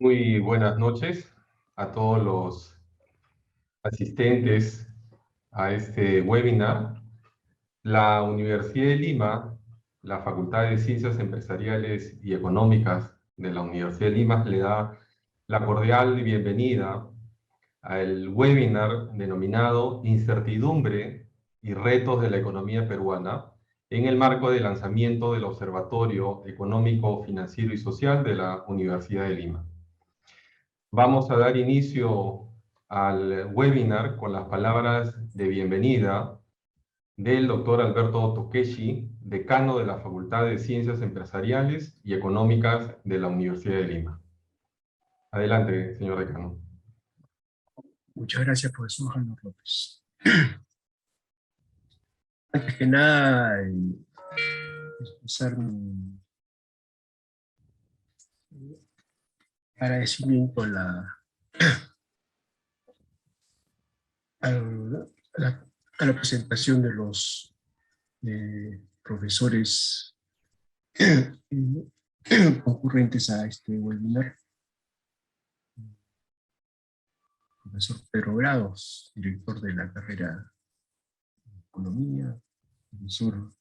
Muy buenas noches a todos los asistentes a este webinar. La Universidad de Lima, la Facultad de Ciencias Empresariales y Económicas de la Universidad de Lima le da la cordial bienvenida al webinar denominado Incertidumbre y retos de la economía peruana en el marco del lanzamiento del Observatorio Económico, Financiero y Social de la Universidad de Lima. Vamos a dar inicio al webinar con las palabras de bienvenida del doctor Alberto Tokeshi, decano de la Facultad de Ciencias Empresariales y Económicas de la Universidad de Lima. Adelante, señor decano. Muchas gracias, profesor Jaime López. Antes que nada, expresar mi agradecimiento a la presentación de los profesores concurrentes a este webinar. Profesor Pedro Grados, director de la carrera de Economía, profesor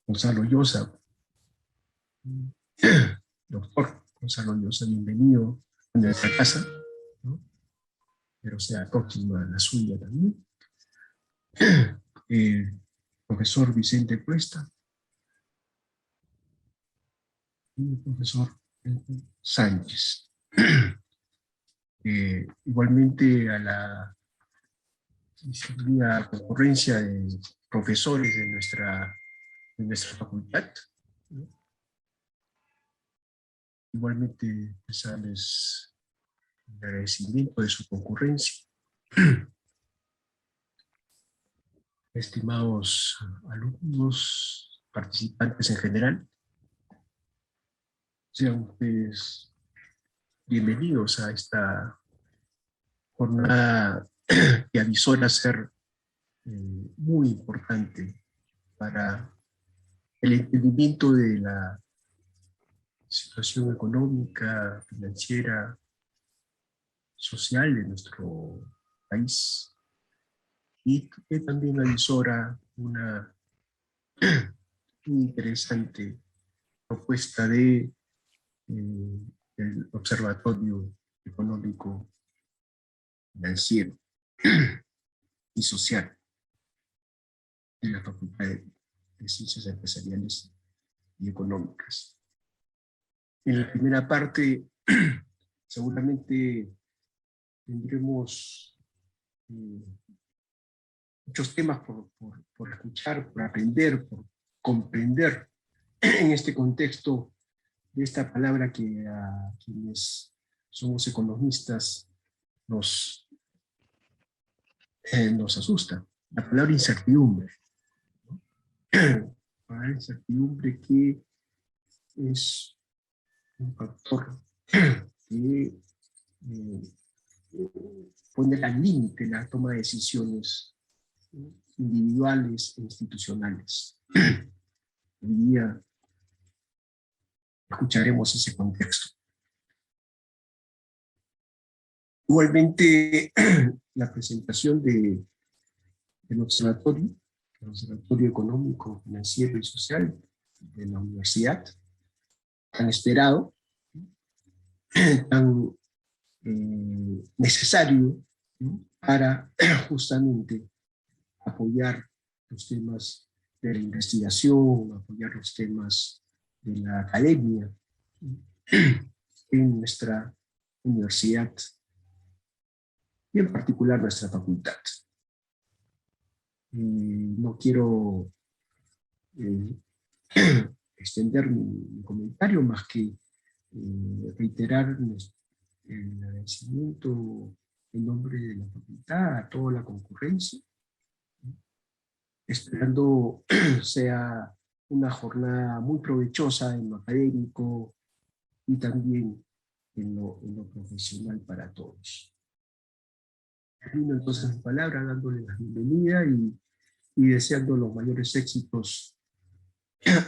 Gonzalo Llosa, doctor Gonzalo Llosa, bienvenido a nuestra casa, ¿no? Pero sea próxima a la suya también. Profesor Vicente Cuesta y el profesor Sánchez. Igualmente a la concurrencia de profesores de nuestra facultad, ¿no? Igualmente expresarles el agradecimiento de su concurrencia. Estimados alumnos, participantes en general, sean ustedes bienvenidos a esta jornada que avisora ser muy importante para el entendimiento de la situación económica, financiera, social de nuestro país, y que también avisora una muy interesante propuesta de el Observatorio Económico, Financiero y Social de la Facultad de Ciencias Empresariales y Económicas. En la primera parte seguramente tendremos muchos temas por escuchar, por aprender, por comprender en este contexto de esta palabra que a quienes somos economistas nos asusta, la palabra incertidumbre, ¿no? La palabra incertidumbre, que es un factor que pone al límite la toma de decisiones individuales e institucionales. Hoy día escucharemos ese contexto. Igualmente, la presentación del observatorio, el Observatorio Económico, Financiero y Social de la universidad, tan esperado, tan necesario, ¿no? Para justamente apoyar los temas de la investigación, apoyar los temas de la academia en nuestra universidad y en particular nuestra facultad. No quiero extender mi comentario más que reiterar el agradecimiento en nombre de la facultad a toda la concurrencia, esperando sea una jornada muy provechosa en lo académico y también en lo profesional para todos. Termino entonces mi palabra dándole la bienvenida y deseando los mayores éxitos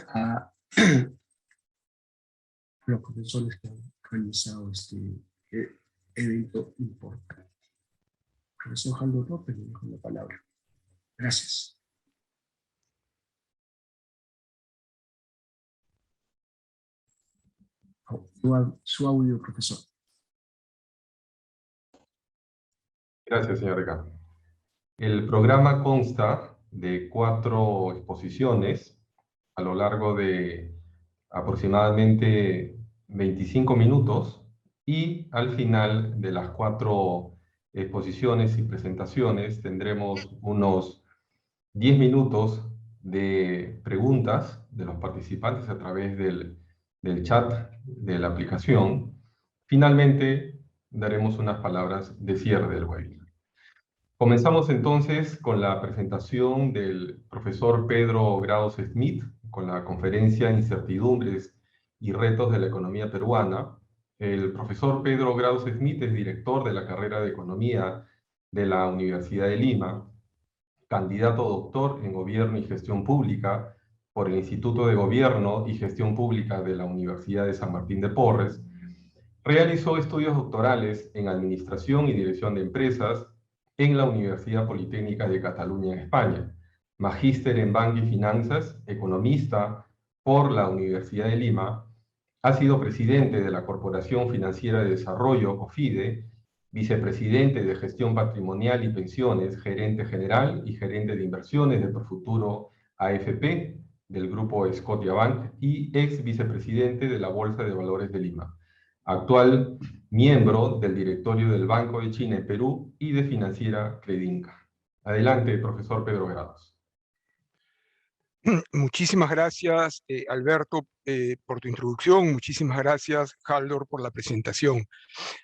a los profesores que han realizado este evento importante. Profesor Haldor López, le dejo la palabra. Gracias. Su audio, profesor. Gracias, señor Ricardo. El programa consta de 4 exposiciones a lo largo de aproximadamente 25 minutos y al final de las 4 exposiciones y presentaciones tendremos unos 10 minutos de preguntas de los participantes a través del chat de la aplicación. Finalmente, daremos unas palabras de cierre del webinar. Comenzamos entonces con la presentación del profesor Pedro Grados Smith, con la conferencia Incertidumbres y Retos de la Economía Peruana. El profesor Pedro Grados Smith es director de la carrera de Economía de la Universidad de Lima, candidato doctor en Gobierno y Gestión Pública por el Instituto de Gobierno y Gestión Pública de la Universidad de San Martín de Porres. Realizó estudios doctorales en Administración y Dirección de Empresas en la Universidad Politécnica de Cataluña, en España. Magíster en Banca y Finanzas, economista por la Universidad de Lima. Ha sido presidente de la Corporación Financiera de Desarrollo, COFIDE, vicepresidente de Gestión Patrimonial y Pensiones, gerente general y gerente de inversiones de Profuturo AFP, del grupo Scotiabank, y ex vicepresidente de la Bolsa de Valores de Lima. Actual miembro del directorio del Banco de China en Perú y de Financiera Credinca. Adelante, profesor Pedro Grados. Muchísimas gracias, Alberto, por tu introducción. Muchísimas gracias, Haldor, por la presentación.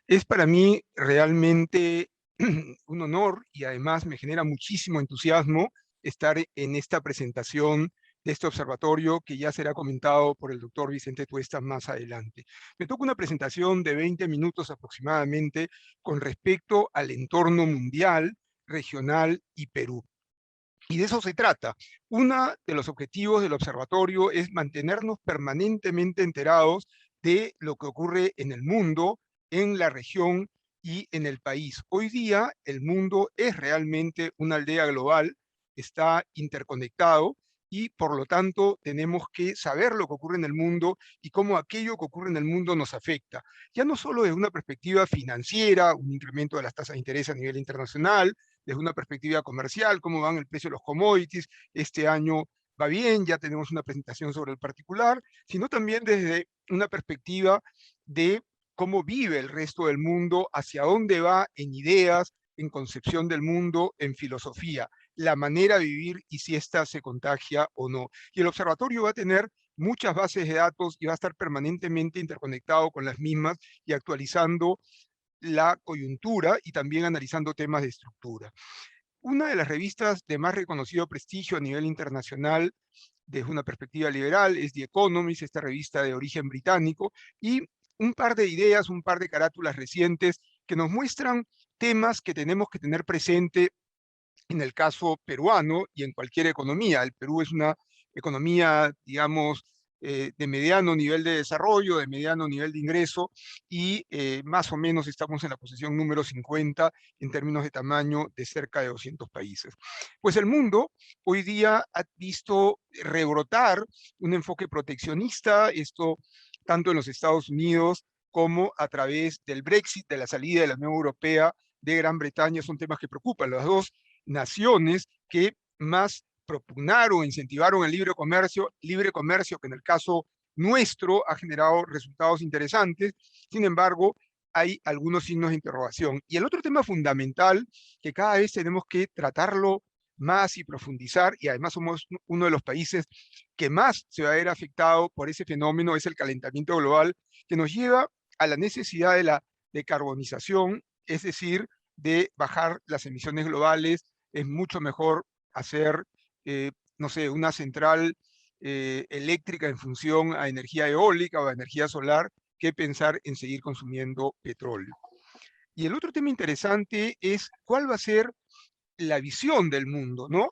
Es para mí realmente un honor y además me genera muchísimo entusiasmo estar en esta presentación de este observatorio que ya será comentado por el doctor Vicente Tuestas más adelante. Me toca una presentación de 20 minutos aproximadamente con respecto al entorno mundial, regional y Perú. Y de eso se trata. Uno de los objetivos del observatorio es mantenernos permanentemente enterados de lo que ocurre en el mundo, en la región y en el país. Hoy día el mundo es realmente una aldea global, está interconectado y por lo tanto tenemos que saber lo que ocurre en el mundo y cómo aquello que ocurre en el mundo nos afecta. Ya no solo desde una perspectiva financiera, un incremento de las tasas de interés a nivel internacional, desde una perspectiva comercial, cómo van el precio de los commodities, este año va bien, ya tenemos una presentación sobre el particular, sino también desde una perspectiva de cómo vive el resto del mundo, hacia dónde va en ideas, en concepción del mundo, en filosofía, la manera de vivir y si ésta se contagia o no. Y el observatorio va a tener muchas bases de datos y va a estar permanentemente interconectado con las mismas y actualizando la coyuntura y también analizando temas de estructura. Una de las revistas de más reconocido prestigio a nivel internacional desde una perspectiva liberal es The Economist, esta revista de origen británico, y un par de ideas, un par de carátulas recientes que nos muestran temas que tenemos que tener presente en el caso peruano y en cualquier economía. El Perú es una economía, digamos, de mediano nivel de desarrollo, de mediano nivel de ingreso, y más o menos estamos en la posición número 50 en términos de tamaño de cerca de 200 países. Pues el mundo hoy día ha visto rebrotar un enfoque proteccionista, esto tanto en los Estados Unidos como a través del Brexit, de la salida de la Unión Europea de Gran Bretaña. Son temas que preocupan. Las dos naciones que más propugnaron, incentivaron el libre comercio que en el caso nuestro ha generado resultados interesantes. Sin embargo, hay algunos signos de interrogación. Y el otro tema fundamental que cada vez tenemos que tratarlo más y profundizar, y además somos uno de los países que más se va a ver afectado por ese fenómeno, es el calentamiento global, que nos lleva a la necesidad de la decarbonización, es decir, de bajar las emisiones globales. Es mucho mejor hacer, no sé, una central eléctrica en función a energía eólica o a energía solar que pensar en seguir consumiendo petróleo. Y el otro tema interesante es cuál va a ser la visión del mundo, ¿no?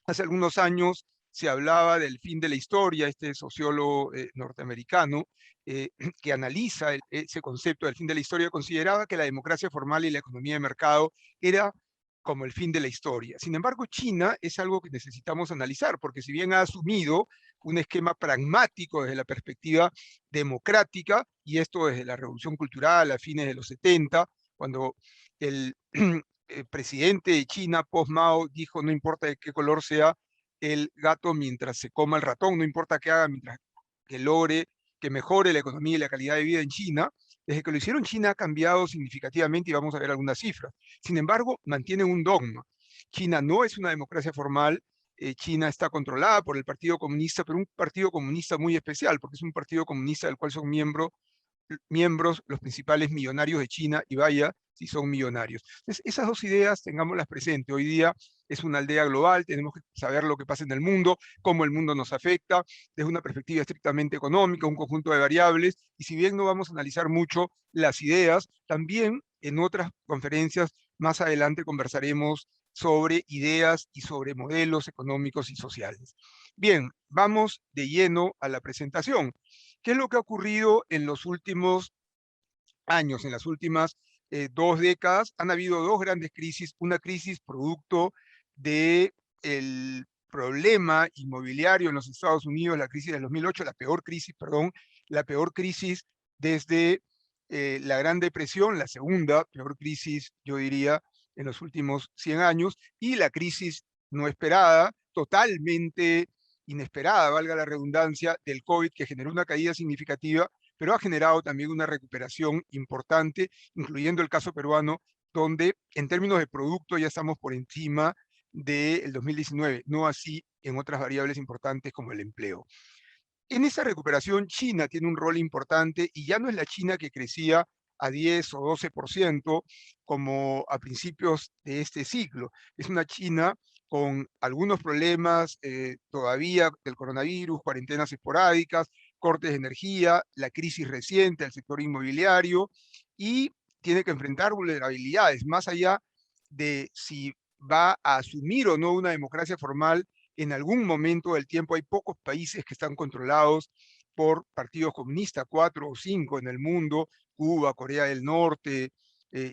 Hace algunos años se hablaba del fin de la historia, este sociólogo norteamericano, que analiza ese concepto del fin de la historia, consideraba que la democracia formal y la economía de mercado era como el fin de la historia. Sin embargo, China es algo que necesitamos analizar, porque si bien ha asumido un esquema pragmático desde la perspectiva democrática, y esto desde la Revolución Cultural a fines de los 70, cuando el presidente de China, post-Mao, dijo no importa de qué color sea el gato mientras se coma el ratón, no importa qué haga mientras que logre que mejore la economía y la calidad de vida en China. Desde que lo hicieron, China ha cambiado significativamente y vamos a ver algunas cifras. Sin embargo, mantienen un dogma. China no es una democracia formal, China está controlada por el Partido Comunista, pero un Partido Comunista muy especial, porque es un Partido Comunista del cual son miembros los principales millonarios de China, y vaya si son millonarios. Entonces, esas dos ideas tengámoslas presentes. Hoy día es una aldea global, tenemos que saber lo que pasa en el mundo, cómo el mundo nos afecta, desde una perspectiva estrictamente económica, un conjunto de variables, y si bien no vamos a analizar mucho las ideas, también en otras conferencias más adelante conversaremos sobre ideas y sobre modelos económicos y sociales. Bien, vamos de lleno a la presentación. ¿Qué es lo que ha ocurrido en los últimos años, en las últimas 2 décadas? Han habido 2 grandes crisis, una crisis producto del problema inmobiliario en los Estados Unidos, la crisis del 2008, la peor crisis desde la Gran Depresión, la segunda peor crisis, yo diría, en los últimos 100 años, y la crisis no esperada, totalmente inesperada, valga la redundancia, del COVID, que generó una caída significativa, pero ha generado también una recuperación importante, incluyendo el caso peruano, donde en términos de producto ya estamos por encima del 2019, no así en otras variables importantes como el empleo. En esa recuperación, China tiene un rol importante, y ya no es la China que crecía a 10 o 12% como a principios de este siglo. Es una China con algunos problemas todavía del coronavirus, cuarentenas esporádicas, cortes de energía, la crisis reciente del sector inmobiliario, y tiene que enfrentar vulnerabilidades, más allá de si va a asumir o no una democracia formal. En algún momento del tiempo hay pocos países que están controlados por partidos comunistas, 4 o 5 en el mundo: Cuba, Corea del Norte,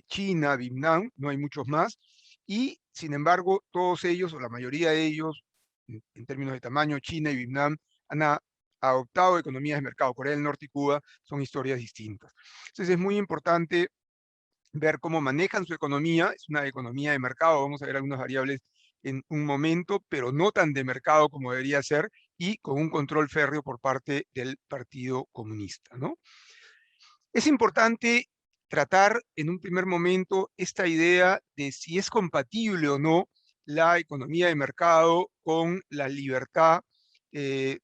China, Vietnam, no hay muchos más, y sin embargo todos ellos, o la mayoría de ellos, en términos de tamaño, China y Vietnam han adoptado economías de mercado. Corea del Norte y Cuba son historias distintas. Entonces es muy importante ver cómo manejan su economía. Es una economía de mercado, vamos a ver algunas variables en un momento, pero no tan de mercado como debería ser, y con un control férreo por parte del Partido Comunista, ¿no? Es importante tratar en un primer momento esta idea de si es compatible o no la economía de mercado con la libertad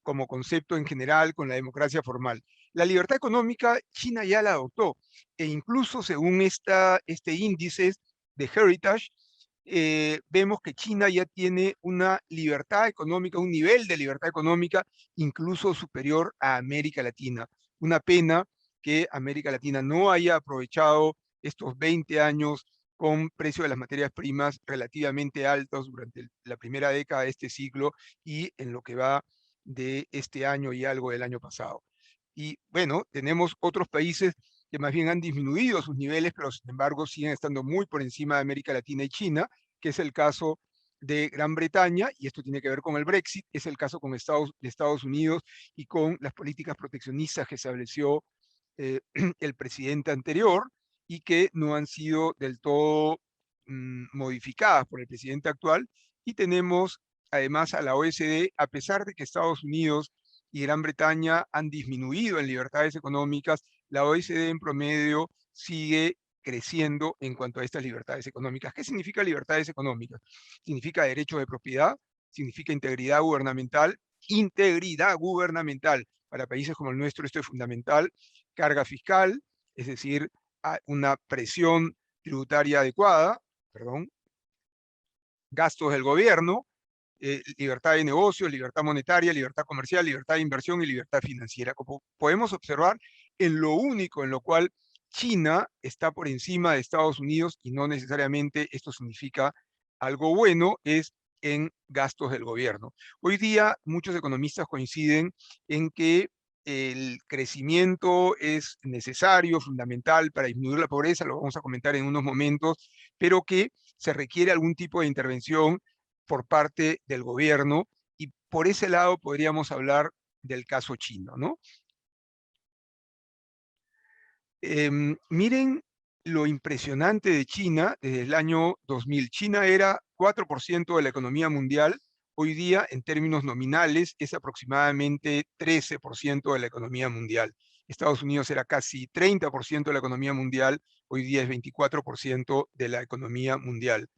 como concepto en general, con la democracia formal. La libertad económica China ya la adoptó, e incluso según este índice de Heritage, vemos que China ya tiene una libertad económica, un nivel de libertad económica incluso superior a América Latina. Una pena que América Latina no haya aprovechado estos 20 años con precio de las materias primas relativamente altos durante la primera década de este siglo y en lo que va de este año y algo del año pasado. Y bueno, tenemos otros países que más bien han disminuido sus niveles, pero sin embargo siguen estando muy por encima de América Latina y China, que es el caso de Gran Bretaña, y esto tiene que ver con el Brexit, es el caso con Estados Unidos y con las políticas proteccionistas que estableció el presidente anterior, y que no han sido del todo modificadas por el presidente actual. Y tenemos además a la OECD, a pesar de que Estados Unidos y Gran Bretaña han disminuido en libertades económicas, la OECD en promedio sigue creciendo en cuanto a estas libertades económicas. ¿Qué significa libertades económicas? Significa derecho de propiedad, significa integridad gubernamental. Integridad gubernamental, para países como el nuestro esto es fundamental. Carga fiscal, es decir, una presión tributaria adecuada, gastos del gobierno, libertad de negocios, libertad monetaria, libertad comercial, libertad de inversión y libertad financiera. Como podemos observar, en lo único en lo cual China está por encima de Estados Unidos, y no necesariamente esto significa algo bueno, es en gastos del gobierno. Hoy día muchos economistas coinciden en que el crecimiento es necesario, fundamental para disminuir la pobreza, lo vamos a comentar en unos momentos, pero que se requiere algún tipo de intervención por parte del gobierno, y por ese lado podríamos hablar del caso chino, ¿no? Miren lo impresionante de China desde el año 2000. China era 4% de la economía mundial. Hoy día, en términos nominales, es aproximadamente 13% de la economía mundial. Estados Unidos era casi 30% de la economía mundial. Hoy día es 24% de la economía mundial.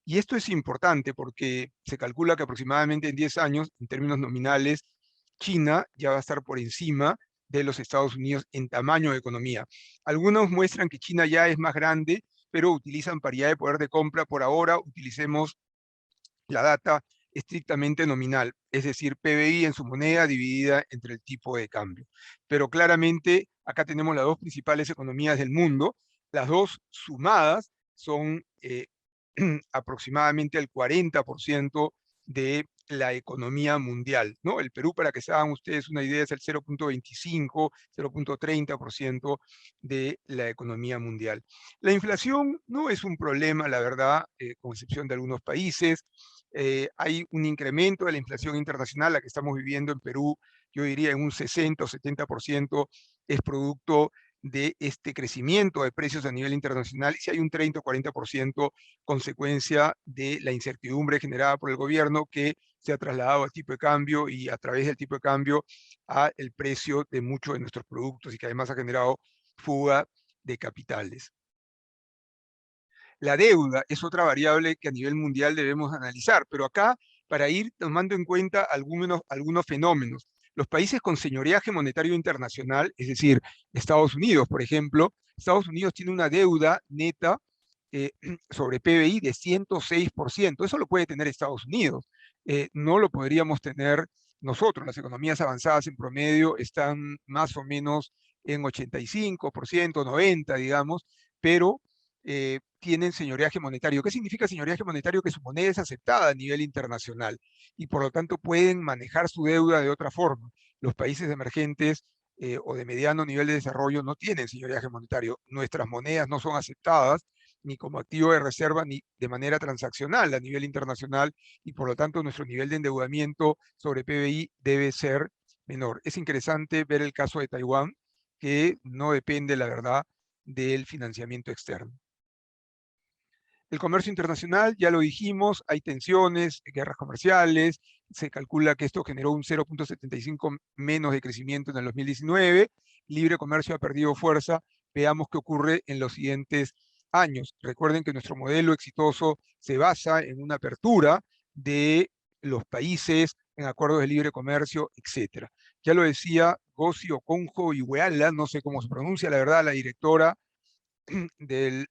Y esto es importante porque se calcula que aproximadamente en 10 años, en términos nominales, China ya va a estar por encima de los Estados Unidos en tamaño de economía. Algunos muestran que China ya es más grande, pero utilizan paridad de poder de compra. Por ahora utilicemos la data estrictamente nominal, es decir, PBI en su moneda dividida entre el tipo de cambio. Pero claramente acá tenemos las dos principales economías del mundo. Las dos sumadas son aproximadamente el 40% de la economía mundial, ¿no? El Perú, para que se hagan ustedes una idea, es el 0.25, 0.30% de la economía mundial. La inflación no es un problema, la verdad, con excepción de algunos países. Hay un incremento de la inflación internacional, la que estamos viviendo en Perú, yo diría en un 60 o 70% es producto de este crecimiento de precios a nivel internacional, y si hay un 30 o 40% consecuencia de la incertidumbre generada por el gobierno, que se ha trasladado al tipo de cambio y a través del tipo de cambio a el precio de muchos de nuestros productos, y que además ha generado fuga de capitales. La deuda es otra variable que a nivel mundial debemos analizar, pero acá, para ir tomando en cuenta algunos fenómenos. Los países con señoreaje monetario internacional, es decir, Estados Unidos, por ejemplo, Estados Unidos tiene una deuda neta sobre PBI de 106%. Eso lo puede tener Estados Unidos. No lo podríamos tener nosotros. Las economías avanzadas en promedio están más o menos en 85%, 90%, digamos, pero tienen señoreaje monetario. ¿Qué significa señoreaje monetario? Que su moneda es aceptada a nivel internacional y por lo tanto pueden manejar su deuda de otra forma. Los países emergentes o de mediano nivel de desarrollo no tienen señoreaje monetario. Nuestras monedas no son aceptadas ni como activo de reserva ni de manera transaccional a nivel internacional, y por lo tanto nuestro nivel de endeudamiento sobre PBI debe ser menor. Es interesante ver el caso de Taiwán, que no depende, la verdad, del financiamiento externo. El comercio internacional, ya lo dijimos, hay tensiones, guerras comerciales, se calcula que esto generó un 0.75 menos de crecimiento en el 2019, libre comercio ha perdido fuerza, veamos qué ocurre en los siguientes años. Recuerden que nuestro modelo exitoso se basa en una apertura de los países en acuerdos de libre comercio, etc. Ya lo decía Gossi Okonjo Iweala, no sé cómo se pronuncia, la verdad, la directora del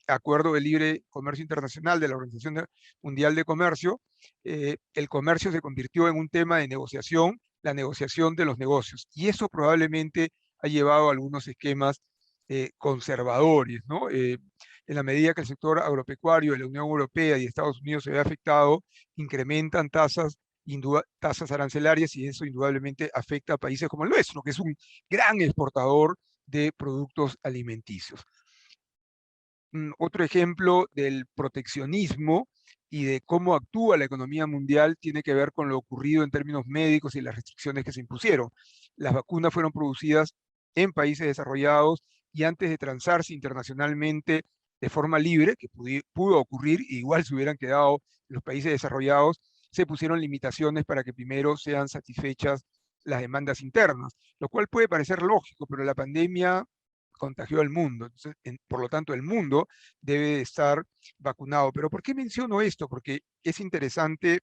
Acuerdo de Libre Comercio Internacional de la Organización Mundial de Comercio. El comercio se convirtió en un tema de negociación, la negociación de los negocios, y eso probablemente ha llevado a algunos esquemas conservadores, ¿no? En la medida que el sector agropecuario de la Unión Europea y Estados Unidos se ve afectado, incrementan tasas arancelarias, y eso indudablemente afecta a países como el nuestro, que es un gran exportador de productos alimenticios. Otro ejemplo del proteccionismo y de cómo actúa la economía mundial tiene que ver con lo ocurrido en términos médicos y las restricciones que se impusieron. Las vacunas fueron producidas en países desarrollados, y antes de transarse internacionalmente de forma libre, que pudo ocurrir, y igual se hubieran quedado en los países desarrollados, se pusieron limitaciones para que primero sean satisfechas las demandas internas, lo cual puede parecer lógico, pero la pandemia contagió al mundo. Entonces, por lo tanto, el mundo debe estar vacunado. Pero ¿por qué menciono esto? Porque es interesante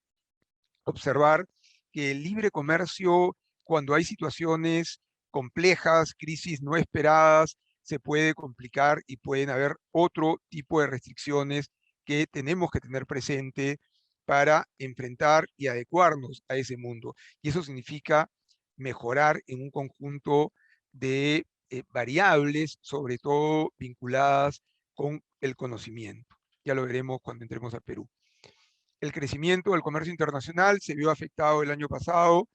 observar que el libre comercio, cuando hay situaciones complejas, crisis no esperadas, se puede complicar y pueden haber otro tipo de restricciones que tenemos que tener presente para enfrentar y adecuarnos a ese mundo. Y eso significa mejorar en un conjunto de variables, sobre todo vinculadas con el conocimiento. Ya lo veremos cuando entremos a Perú. El crecimiento del comercio internacional se vio afectado el año pasado,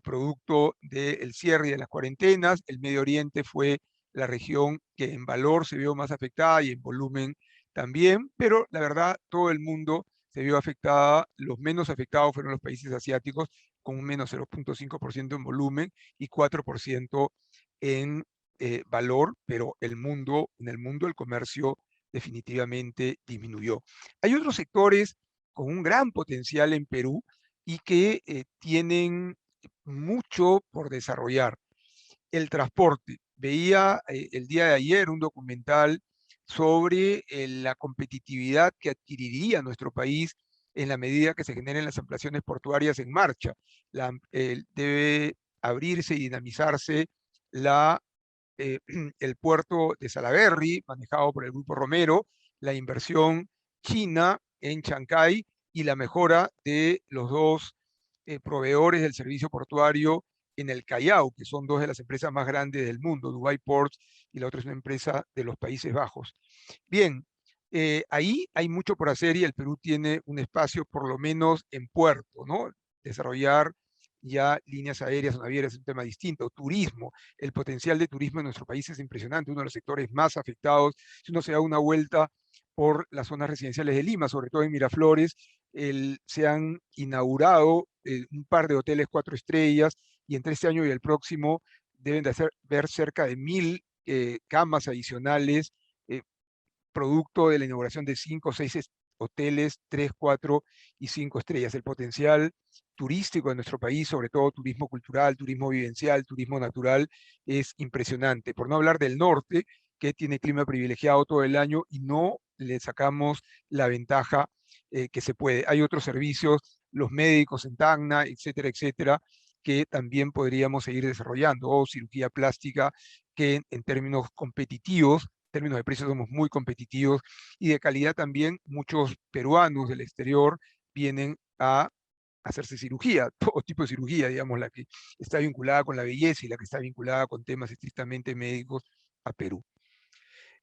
producto del cierre y de las cuarentenas. El Medio Oriente fue la región que en valor se vio más afectada y en volumen también, pero la verdad todo el mundo se vio afectada. Los menos afectados fueron los países asiáticos, con un menos 0,5% en volumen y 4% en valor, pero en el mundo el comercio definitivamente disminuyó. Hay otros sectores con un gran potencial en Perú y que tienen mucho por desarrollar. El transporte. Veía el día de ayer un documental sobre la competitividad que adquiriría nuestro país en la medida que se generen las ampliaciones portuarias en marcha. Debe abrirse y dinamizarse el puerto de Salaberry, manejado por el Grupo Romero, la inversión china en Chancay y la mejora de los dos proveedores del servicio portuario en el Callao, que son dos de las empresas más grandes del mundo, Dubai Ports y la otra es una empresa de los Países Bajos. Bien, ahí hay mucho por hacer y el Perú tiene un espacio por lo menos en puerto, ¿no? Desarrollar ya líneas aéreas o navieras es un tema distinto. Turismo, el potencial de turismo en nuestro país es impresionante, uno de los sectores más afectados. Si uno se da una vuelta por las zonas residenciales de Lima, sobre todo en Miraflores, se han inaugurado un par de hoteles 4 estrellas y entre este año y el próximo deben de ver cerca de 1000 camas adicionales, producto de la inauguración de 5 o 6 hoteles, 3, 4 y 5 estrellas. El potencial turístico de nuestro país, sobre todo turismo cultural, turismo vivencial, turismo natural, es impresionante. Por no hablar del norte, que tiene clima privilegiado todo el año y no le sacamos la ventaja que se puede. Hay otros servicios, los médicos en Tacna, etcétera, etcétera, que también podríamos seguir desarrollando, o cirugía plástica, que en términos competitivos, términos de precios somos muy competitivos y de calidad también. Muchos peruanos del exterior vienen a hacerse cirugía, todo tipo de cirugía, digamos, la que está vinculada con la belleza y la que está vinculada con temas estrictamente médicos a Perú.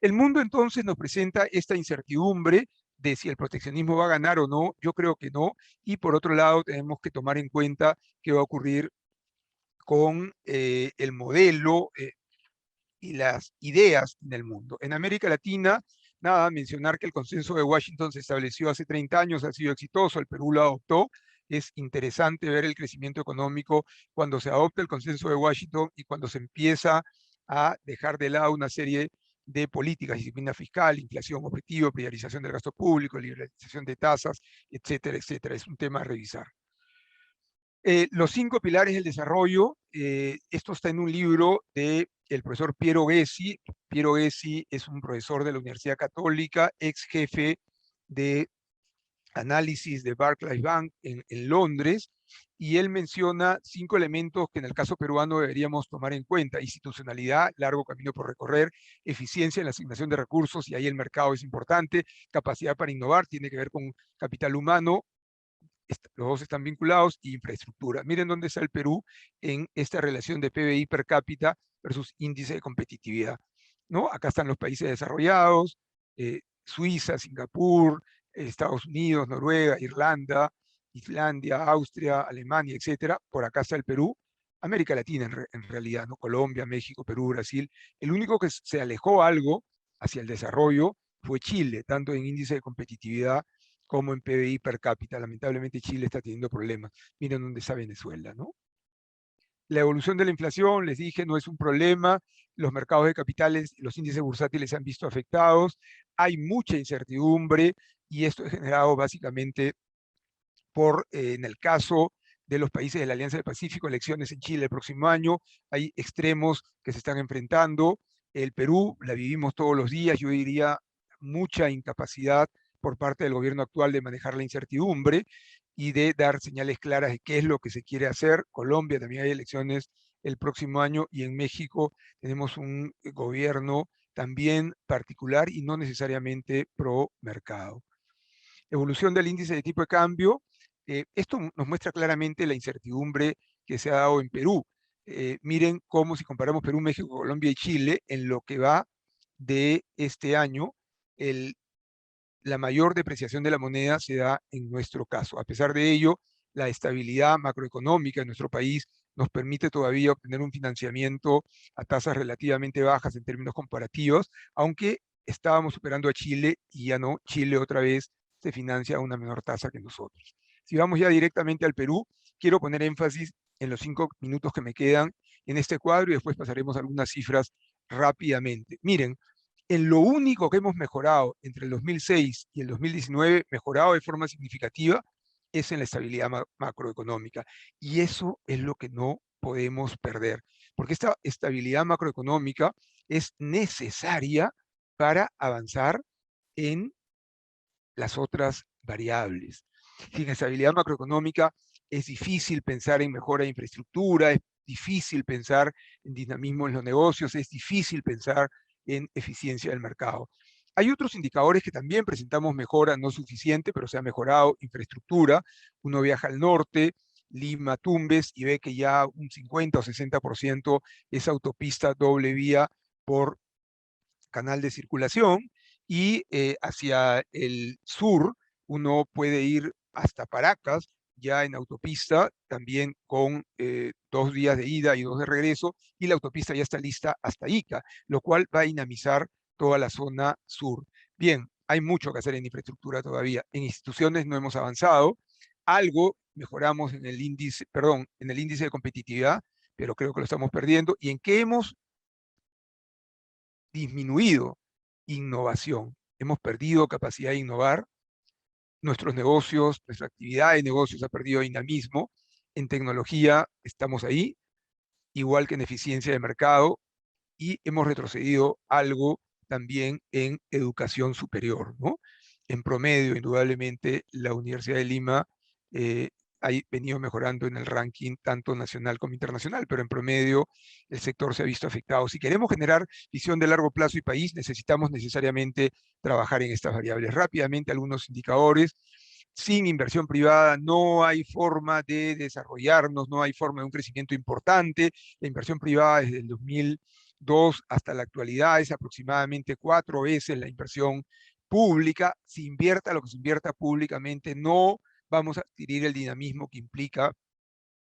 El mundo entonces nos presenta esta incertidumbre de si el proteccionismo va a ganar o no. Yo creo que no, y por otro lado tenemos que tomar en cuenta qué va a ocurrir con el modelo y las ideas en el mundo. En América Latina, nada, mencionar que el consenso de Washington se estableció hace 30 años, ha sido exitoso, el Perú lo adoptó. Es interesante ver el crecimiento económico cuando se adopta el consenso de Washington y cuando se empieza a dejar de lado una serie de políticas, disciplina fiscal, inflación objetiva, priorización del gasto público, liberalización de tasas, etcétera, etcétera. Es un tema a revisar. Los 5 pilares del desarrollo, esto está en un libro del profesor Piero Gessi. Piero Gessi es un profesor de la Universidad Católica, ex jefe de análisis de Barclays Bank en Londres, y él menciona 5 elementos que en el caso peruano deberíamos tomar en cuenta: institucionalidad, largo camino por recorrer; eficiencia en la asignación de recursos, y ahí el mercado es importante; capacidad para innovar, tiene que ver con capital humano, los dos están vinculados; y infraestructura. Miren dónde está el Perú en esta relación de PBI per cápita versus índice de competitividad, ¿no? Acá están los países desarrollados, Suiza, Singapur, Estados Unidos, Noruega, Irlanda, Islandia, Austria, Alemania, etcétera. Por acá está el Perú. América Latina en realidad, ¿no? Colombia, México, Perú, Brasil. El único que se alejó algo hacia el desarrollo fue Chile, tanto en índice de competitividad como en PBI per cápita. Lamentablemente Chile está teniendo problemas. Miren dónde está Venezuela, ¿no? La evolución de la inflación, les dije, no es un problema. Los mercados de capitales, los índices bursátiles se han visto afectados. Hay mucha incertidumbre y esto es generado básicamente por, en el caso de los países de la Alianza del Pacífico, elecciones en Chile el próximo año. Hay extremos que se están enfrentando. El Perú la vivimos todos los días, yo diría mucha incapacidad por parte del gobierno actual de manejar la incertidumbre y de dar señales claras de qué es lo que se quiere hacer. Colombia también hay elecciones el próximo año y en México tenemos un gobierno también particular y no necesariamente pro mercado. Evolución del índice de tipo de cambio. Esto nos muestra claramente la incertidumbre que se ha dado en Perú. Miren cómo, si comparamos Perú, México, Colombia y Chile, en lo que va de este año, el la mayor depreciación de la moneda se da en nuestro caso. A pesar de ello, la estabilidad macroeconómica en nuestro país nos permite todavía obtener un financiamiento a tasas relativamente bajas en términos comparativos, aunque estábamos superando a Chile y ya no, Chile otra vez se financia a una menor tasa que nosotros. Si vamos ya directamente al Perú, quiero poner énfasis en los 5 minutos que me quedan en este cuadro y después pasaremos a algunas cifras rápidamente. Miren, en lo único que hemos mejorado entre el 2006 y el 2019, mejorado de forma significativa, es en la estabilidad macroeconómica. Y eso es lo que no podemos perder, porque esta estabilidad macroeconómica es necesaria para avanzar en las otras variables. Sin estabilidad macroeconómica es difícil pensar en mejora de infraestructura, es difícil pensar en dinamismo en los negocios, es difícil pensar en eficiencia del mercado. Hay otros indicadores que también presentamos mejora, no suficiente, pero se ha mejorado: infraestructura. Uno viaja al norte, Lima, Tumbes, y ve que ya un 50 o 60% es autopista doble vía por canal de circulación, y hacia el sur uno puede ir hasta Paracas, ya en autopista, también con 2 días de ida y 2 de regreso, y la autopista ya está lista hasta Ica, lo cual va a dinamizar toda la zona sur. Bien, hay mucho que hacer en infraestructura todavía. En instituciones no hemos avanzado, algo mejoramos en el índice, perdón, en el índice de competitividad, pero creo que lo estamos perdiendo. ¿Y en qué hemos disminuido? Innovación. Hemos perdido capacidad de innovar. Nuestros negocios, nuestra actividad de negocios ha perdido dinamismo. En tecnología estamos ahí, igual que en eficiencia de mercado, y hemos retrocedido algo también en educación superior, ¿no? En promedio, indudablemente, la Universidad de Lima ha venido mejorando en el ranking tanto nacional como internacional, pero en promedio el sector se ha visto afectado. Si queremos generar visión de largo plazo y país, necesitamos necesariamente trabajar en estas variables. Rápidamente, algunos indicadores. Sin inversión privada no hay forma de desarrollarnos, no hay forma de un crecimiento importante. La inversión privada desde el 2002 hasta la actualidad es aproximadamente 4 veces la inversión pública. Si invierta lo que se invierta públicamente, no vamos a adquirir el dinamismo que implica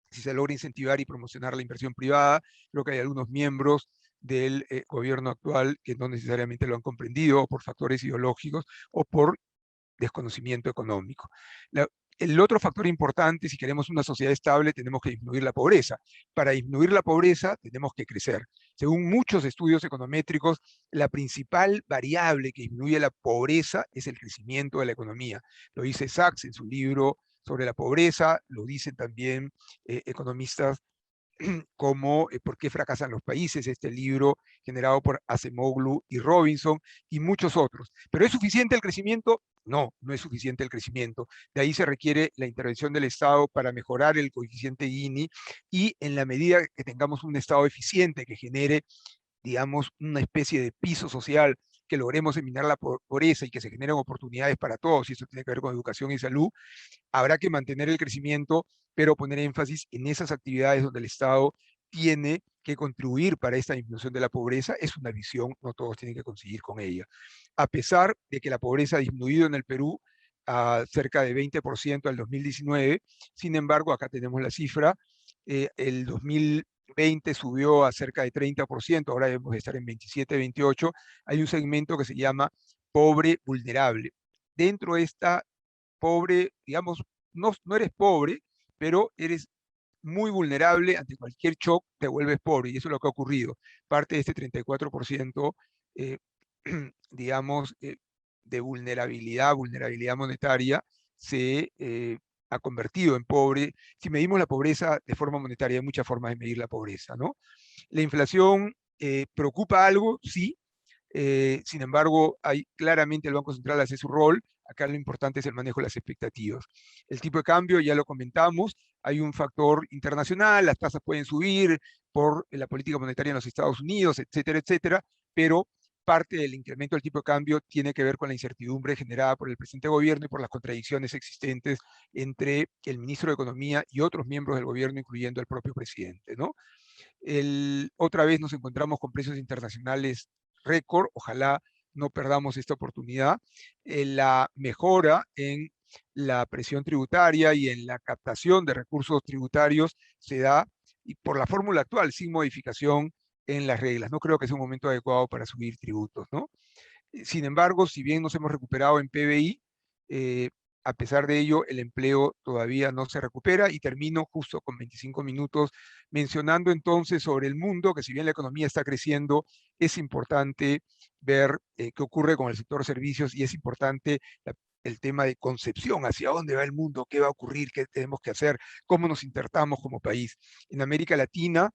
si se logra incentivar y promocionar la inversión privada. Creo que hay algunos miembros del gobierno actual que no necesariamente lo han comprendido, o por factores ideológicos o por desconocimiento económico. El otro factor importante, si queremos una sociedad estable, tenemos que disminuir la pobreza. Para disminuir la pobreza, tenemos que crecer. Según muchos estudios econométricos, la principal variable que disminuye la pobreza es el crecimiento de la economía. Lo dice Sachs en su libro sobre la pobreza, lo dicen también economistas como ¿Por qué fracasan los países?, este libro generado por Acemoglu y Robinson, y muchos otros. ¿Pero es suficiente el crecimiento? No, no es suficiente el crecimiento. De ahí se requiere la intervención del Estado para mejorar el coeficiente Gini, y en la medida que tengamos un Estado eficiente que genere, digamos, una especie de piso social, que logremos eliminar la pobreza y que se generen oportunidades para todos, y eso tiene que ver con educación y salud, habrá que mantener el crecimiento, pero poner énfasis en esas actividades donde el Estado tiene que contribuir para esta disminución de la pobreza. Es una visión, no todos tienen que conseguir con ella. A pesar de que la pobreza ha disminuido en el Perú a cerca de 20% al 2019, sin embargo, acá tenemos la cifra, el 2020 subió a cerca de 30%, ahora debemos estar en 27, 28, hay un segmento que se llama pobre vulnerable. Dentro de esta pobre, digamos, no eres pobre, pero eres muy vulnerable ante cualquier shock, te vuelves pobre, y eso es lo que ha ocurrido. Parte de este 34%, eh, digamos, de vulnerabilidad monetaria, se ha convertido en pobre. Si medimos la pobreza de forma monetaria, hay muchas formas de medir la pobreza, ¿no? La inflación preocupa algo, sí. Sin embargo, claramente el Banco Central hace su rol. Acá lo importante es el manejo de las expectativas. El tipo de cambio, ya lo comentamos, hay un factor internacional, las tasas pueden subir por la política monetaria en los Estados Unidos, etcétera, etcétera, pero parte del incremento del tipo de cambio tiene que ver con la incertidumbre generada por el presente gobierno y por las contradicciones existentes entre el ministro de Economía y otros miembros del gobierno, incluyendo el propio presidente, ¿no? Otra vez nos encontramos con precios internacionales récord. Ojalá no perdamos esta oportunidad. La mejora en la presión tributaria y en la captación de recursos tributarios se da y por la fórmula actual, sin modificación en las reglas. No creo que sea un momento adecuado para subir tributos, ¿no? Sin embargo, si bien nos hemos recuperado en PBI, a pesar de ello, el empleo todavía no se recupera y termino justo con 25 minutos mencionando entonces sobre el mundo, que si bien la economía está creciendo, es importante ver qué ocurre con el sector servicios y es importante el tema de concepción, hacia dónde va el mundo, qué va a ocurrir, qué tenemos que hacer, cómo nos insertamos como país. En América Latina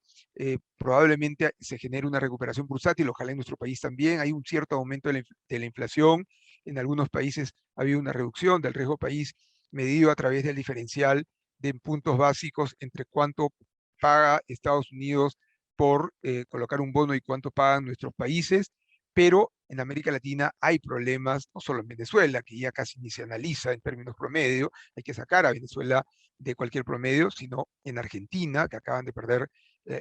probablemente se genere una recuperación bursátil, ojalá en nuestro país también, hay un cierto aumento de la inflación, en algunos países ha habido una reducción del riesgo país medido a través del diferencial de puntos básicos entre cuánto paga Estados Unidos por colocar un bono y cuánto pagan nuestros países, pero en América Latina hay problemas, no solo en Venezuela, que ya casi ni se analiza en términos promedio, hay que sacar a Venezuela de cualquier promedio, sino en Argentina, que acaban de perder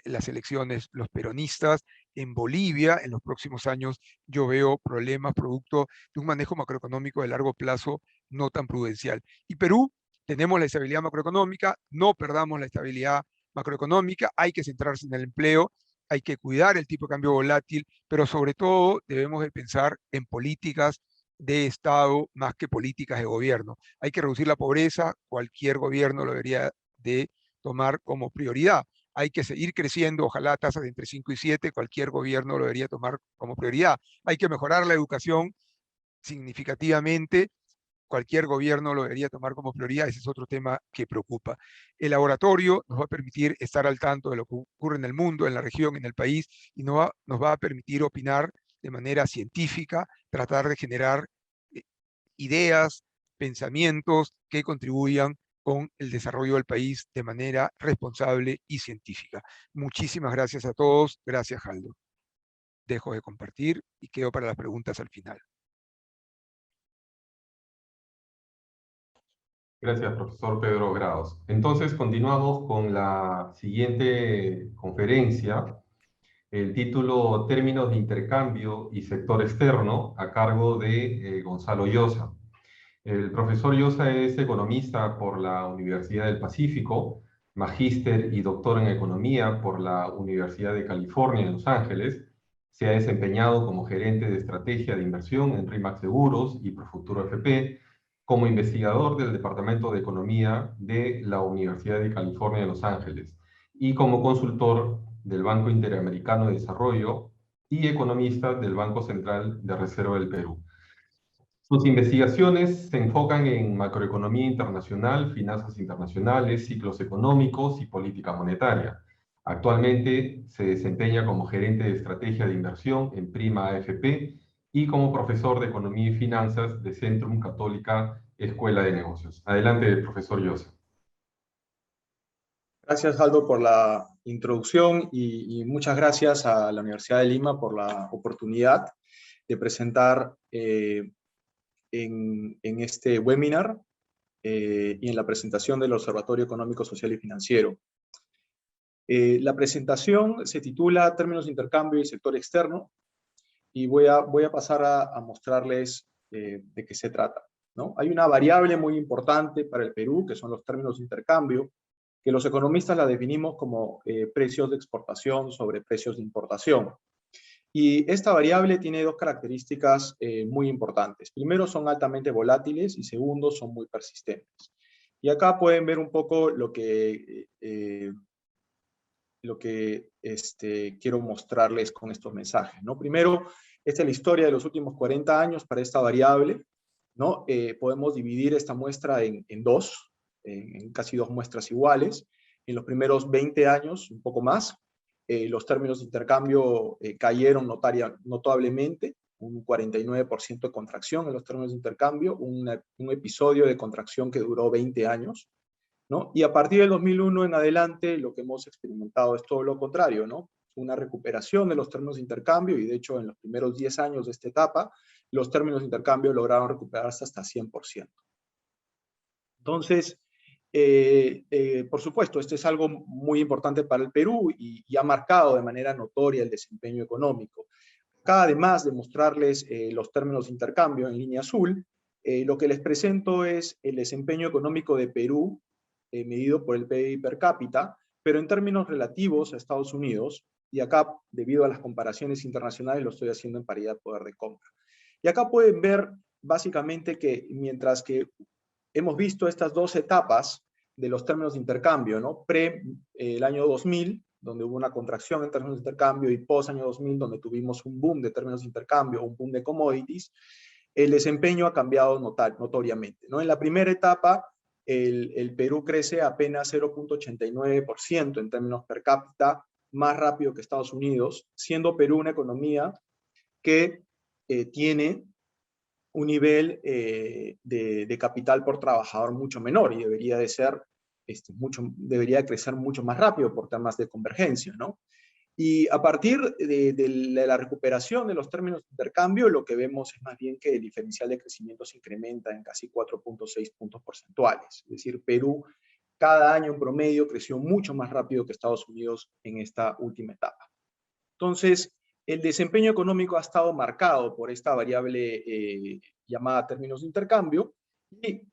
las elecciones los peronistas, en Bolivia, en los próximos años yo veo problemas producto de un manejo macroeconómico de largo plazo no tan prudencial. Y Perú, tenemos la estabilidad macroeconómica, no perdamos la estabilidad macroeconómica, hay que centrarse en el empleo, hay que cuidar el tipo de cambio volátil, pero sobre todo debemos de pensar en políticas de Estado más que políticas de gobierno. Hay que reducir la pobreza, cualquier gobierno lo debería de tomar como prioridad. Hay que seguir creciendo, ojalá a tasas de entre 5 y 7, cualquier gobierno lo debería tomar como prioridad. Hay que mejorar la educación significativamente, cualquier gobierno lo debería tomar como prioridad, ese es otro tema que preocupa. El laboratorio nos va a permitir estar al tanto de lo que ocurre en el mundo, en la región, en el país, y nos va a permitir opinar de manera científica, tratar de generar ideas, pensamientos que contribuyan con el desarrollo del país de manera responsable y científica. Muchísimas gracias a todos. Gracias, Aldo. Dejo de compartir y quedo para las preguntas al final. Gracias, profesor Pedro Grados. Entonces, continuamos con la siguiente conferencia, el título Términos de intercambio y sector externo, a cargo de Gonzalo Llosa. El profesor Llosa es economista por la Universidad del Pacífico, magíster y doctor en economía por la Universidad de California en Los Ángeles. Se ha desempeñado como gerente de estrategia de inversión en RIMAX Seguros y Profuturo FP, como investigador del Departamento de Economía de la Universidad de California en Los Ángeles y como consultor del Banco Interamericano de Desarrollo y economista del Banco Central de Reserva del Perú. Sus investigaciones se enfocan en macroeconomía internacional, finanzas internacionales, ciclos económicos y política monetaria. Actualmente se desempeña como gerente de estrategia de inversión en Prima AFP y como profesor de economía y finanzas de Centrum Católica Escuela de Negocios. Adelante, profesor Llosa. Gracias, Aldo, por la introducción y muchas gracias a la Universidad de Lima por la oportunidad de presentar en este webinar y en la presentación del Observatorio Económico, Social y Financiero. La presentación se titula Términos de intercambio y sector externo y voy a pasar a mostrarles de qué se trata, ¿no? Hay una variable muy importante para el Perú, que son los términos de intercambio, que los economistas la definimos como precios de exportación sobre precios de importación. Y esta variable tiene dos características muy importantes. Primero, son altamente volátiles y segundo, son muy persistentes. Y acá pueden ver un poco lo que quiero mostrarles con estos mensajes, ¿no? Primero, esta es la historia de los últimos 40 años para esta variable, ¿no? Podemos dividir esta muestra en dos, en casi dos muestras iguales. En los primeros 20 años, un poco más, los términos de intercambio cayeron notablemente, un 49% de contracción en los términos de intercambio, un episodio de contracción que duró 20 años, ¿no? Y a partir del 2001 en adelante lo que hemos experimentado es todo lo contrario, ¿no? Una recuperación de los términos de intercambio y de hecho en los primeros 10 años de esta etapa los términos de intercambio lograron recuperarse hasta 100%. Entonces, por supuesto, esto es algo muy importante para el Perú y ha marcado de manera notoria el desempeño económico. Acá, además de mostrarles los términos de intercambio en línea azul, lo que les presento es el desempeño económico de Perú, medido por el PIB per cápita, pero en términos relativos a Estados Unidos, y acá, debido a las comparaciones internacionales, lo estoy haciendo en paridad poder de compra. Y acá pueden ver, básicamente, que mientras que hemos visto estas dos etapas de los términos de intercambio, ¿no? El año 2000, donde hubo una contracción en términos de intercambio, y post año 2000, donde tuvimos un boom de términos de intercambio, un boom de commodities, el desempeño ha cambiado notoriamente, ¿no? En la primera etapa, el Perú crece apenas 0.89% en términos per cápita, más rápido que Estados Unidos, siendo Perú una economía que tiene un nivel de capital por trabajador mucho menor y debería de ser, debería crecer mucho más rápido por temas de convergencia, ¿no? Y a partir de la recuperación de los términos de intercambio, lo que vemos es más bien que el diferencial de crecimiento se incrementa en casi 4.6 puntos porcentuales. Es decir, Perú cada año en promedio creció mucho más rápido que Estados Unidos en esta última etapa. Entonces, el desempeño económico ha estado marcado por esta variable llamada términos de intercambio, y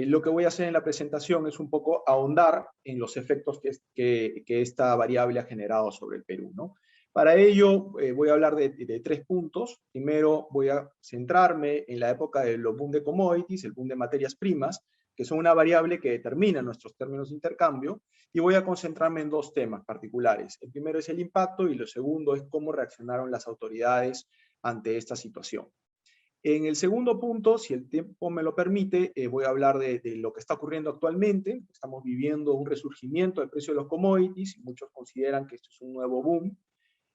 lo que voy a hacer en la presentación es un poco ahondar en los efectos que esta variable ha generado sobre el Perú, ¿no? Para ello voy a hablar de 3 puntos. Primero voy a centrarme en la época del boom de commodities, el boom de materias primas, que son una variable que determina nuestros términos de intercambio, y voy a concentrarme en 2 temas particulares. El primero es el impacto y lo segundo es cómo reaccionaron las autoridades ante esta situación. En el segundo punto, si el tiempo me lo permite, voy a hablar de lo que está ocurriendo actualmente. Estamos viviendo un resurgimiento del precio de los commodities, y muchos consideran que esto es un nuevo boom.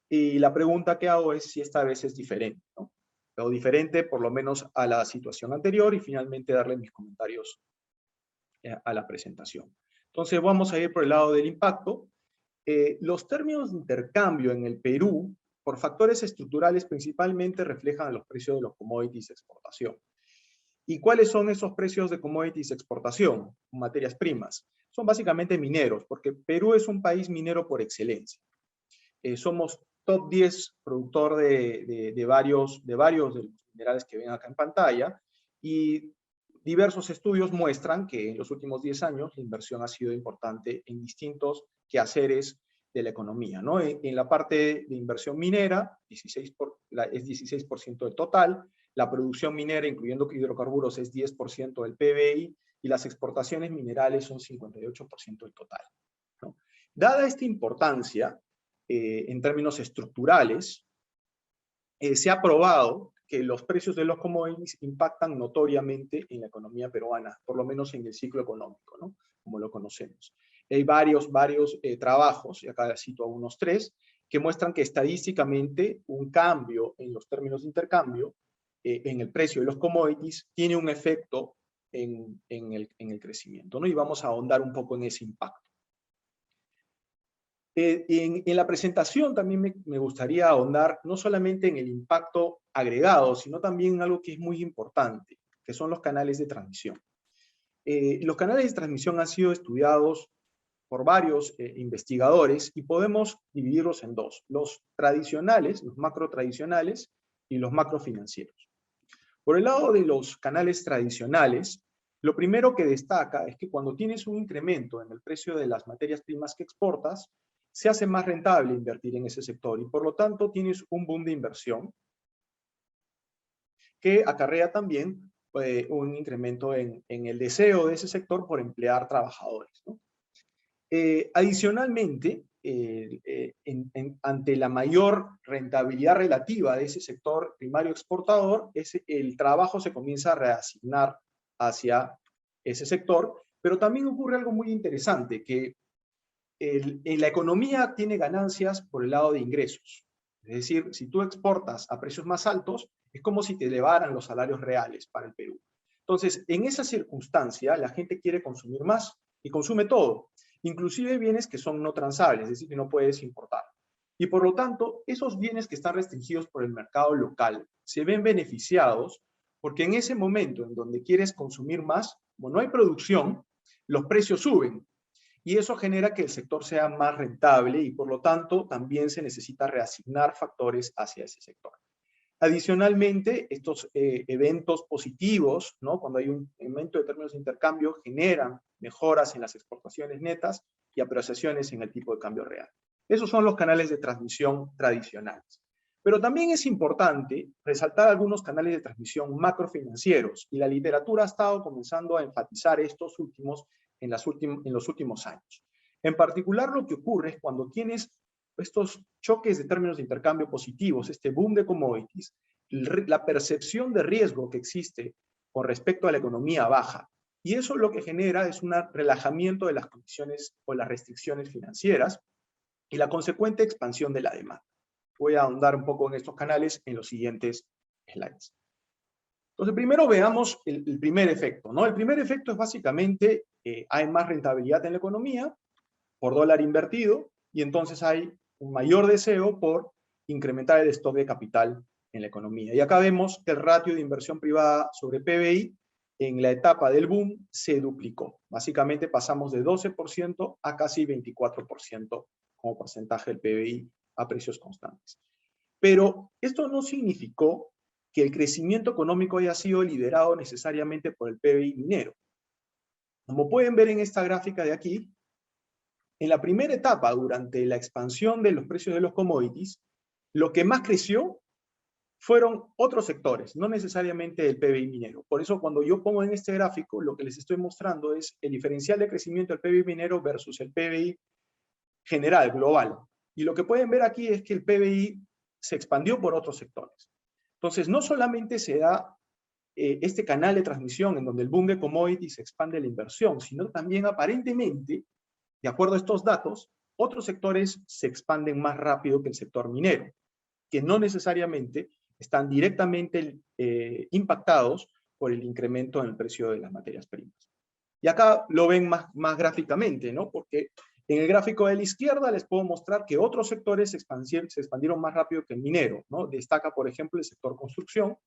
Y la pregunta que hago es si esta vez es diferente, ¿no? O diferente por lo menos a la situación anterior, y finalmente darle mis comentarios a la presentación. Entonces vamos a ir por el lado del impacto. Los términos de intercambio en el Perú, por factores estructurales, principalmente reflejan los precios de los commodities de exportación. ¿Y cuáles son esos precios de commodities de exportación? Materias primas. Son básicamente mineros, porque Perú es un país minero por excelencia. Somos top 10 productor de varios de los minerales que ven acá en pantalla, y diversos estudios muestran que en los últimos 10 años la inversión ha sido importante en distintos quehaceres de la economía, ¿no? En la parte de inversión minera, es 16% del total, la producción minera, incluyendo hidrocarburos, es 10% del PBI, y las exportaciones minerales son 58% del total, ¿no? Dada esta importancia, en términos estructurales, se ha probado que los precios de los commodities impactan notoriamente en la economía peruana, por lo menos en el ciclo económico, ¿no? Como lo conocemos. Hay varios trabajos, y acá cito unos 3, que muestran que estadísticamente un cambio en los términos de intercambio, en el precio de los commodities, tiene un efecto en el crecimiento, ¿no? Y vamos a ahondar un poco en ese impacto. En la presentación también me gustaría ahondar no solamente en el impacto agregado, sino también en algo que es muy importante, que son los canales de transmisión. Los canales de transmisión han sido estudiados por varios investigadores, y podemos dividirlos en 2, los tradicionales, los macro tradicionales, y los macro financieros. Por el lado de los canales tradicionales, lo primero que destaca es que cuando tienes un incremento en el precio de las materias primas que exportas, se hace más rentable invertir en ese sector, y por lo tanto tienes un boom de inversión que acarrea también un incremento en el deseo de ese sector por emplear trabajadores, ¿no? Adicionalmente, ante la mayor rentabilidad relativa de ese sector primario exportador, el trabajo se comienza a reasignar hacia ese sector, pero también ocurre algo muy interesante, que en la economía tiene ganancias por el lado de ingresos. Es decir, si tú exportas a precios más altos, es como si te elevaran los salarios reales para el Perú. Entonces, en esa circunstancia, la gente quiere consumir más y consume todo, inclusive bienes que son no transables, es decir, que no puedes importar. Y por lo tanto, esos bienes que están restringidos por el mercado local se ven beneficiados, porque en ese momento en donde quieres consumir más, como no hay producción, los precios suben. Y eso genera que el sector sea más rentable, y por lo tanto también se necesita reasignar factores hacia ese sector. Adicionalmente, estos eventos positivos, ¿no? Cuando hay un aumento de términos de intercambio, generan mejoras en las exportaciones netas y apreciaciones en el tipo de cambio real. Esos son los canales de transmisión tradicionales. Pero también es importante resaltar algunos canales de transmisión macrofinancieros, y la literatura ha estado comenzando a enfatizar estos últimos en los últimos años. En particular, lo que ocurre es cuando tienes estos choques de términos de intercambio positivos, este boom de commodities, la percepción de riesgo que existe con respecto a la economía baja. Y eso lo que genera es un relajamiento de las condiciones o las restricciones financieras y la consecuente expansión de la demanda. Voy a ahondar un poco en estos canales en los siguientes slides. Entonces, primero veamos el primer efecto, ¿no? El primer efecto es básicamente, hay más rentabilidad en la economía por dólar invertido, y entonces hay un mayor deseo por incrementar el stock de capital en la economía. Y acá vemos que el ratio de inversión privada sobre PBI en la etapa del boom se duplicó. Básicamente pasamos de 12% a casi 24% como porcentaje del PBI a precios constantes. Pero esto no significó que el crecimiento económico haya sido liderado necesariamente por el PBI minero. Como pueden ver en esta gráfica de aquí, en la primera etapa, durante la expansión de los precios de los commodities, lo que más creció fueron otros sectores, no necesariamente el PBI minero. Por eso cuando yo pongo en este gráfico, lo que les estoy mostrando es el diferencial de crecimiento del PBI minero versus el PBI general, global. Y lo que pueden ver aquí es que el PBI se expandió por otros sectores. Entonces, no solamente se da este canal de transmisión en donde el boom de commodities expande la inversión, sino también aparentemente, de acuerdo a estos datos, otros sectores se expanden más rápido que el sector minero, que no necesariamente están directamente impactados por el incremento en el precio de las materias primas. Y acá lo ven más gráficamente, ¿no? Porque en el gráfico de la izquierda les puedo mostrar que otros sectores se expandieron más rápido que el minero, ¿no? Destaca, por ejemplo, el sector construcción,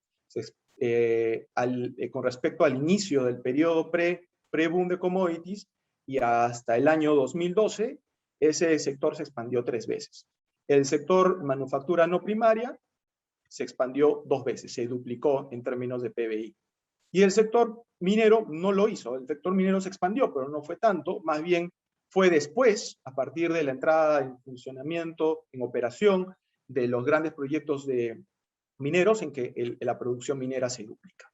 con respecto al inicio del periodo pre-boom de commodities, y hasta el año 2012, ese sector se expandió 3 veces. El sector manufactura no primaria se expandió 2 veces, se duplicó en términos de PBI. Y el sector minero no lo hizo. El sector minero se expandió, pero no fue tanto. Más bien fue después, a partir de la entrada en funcionamiento, en operación, de los grandes proyectos de mineros, en que la producción minera se duplica.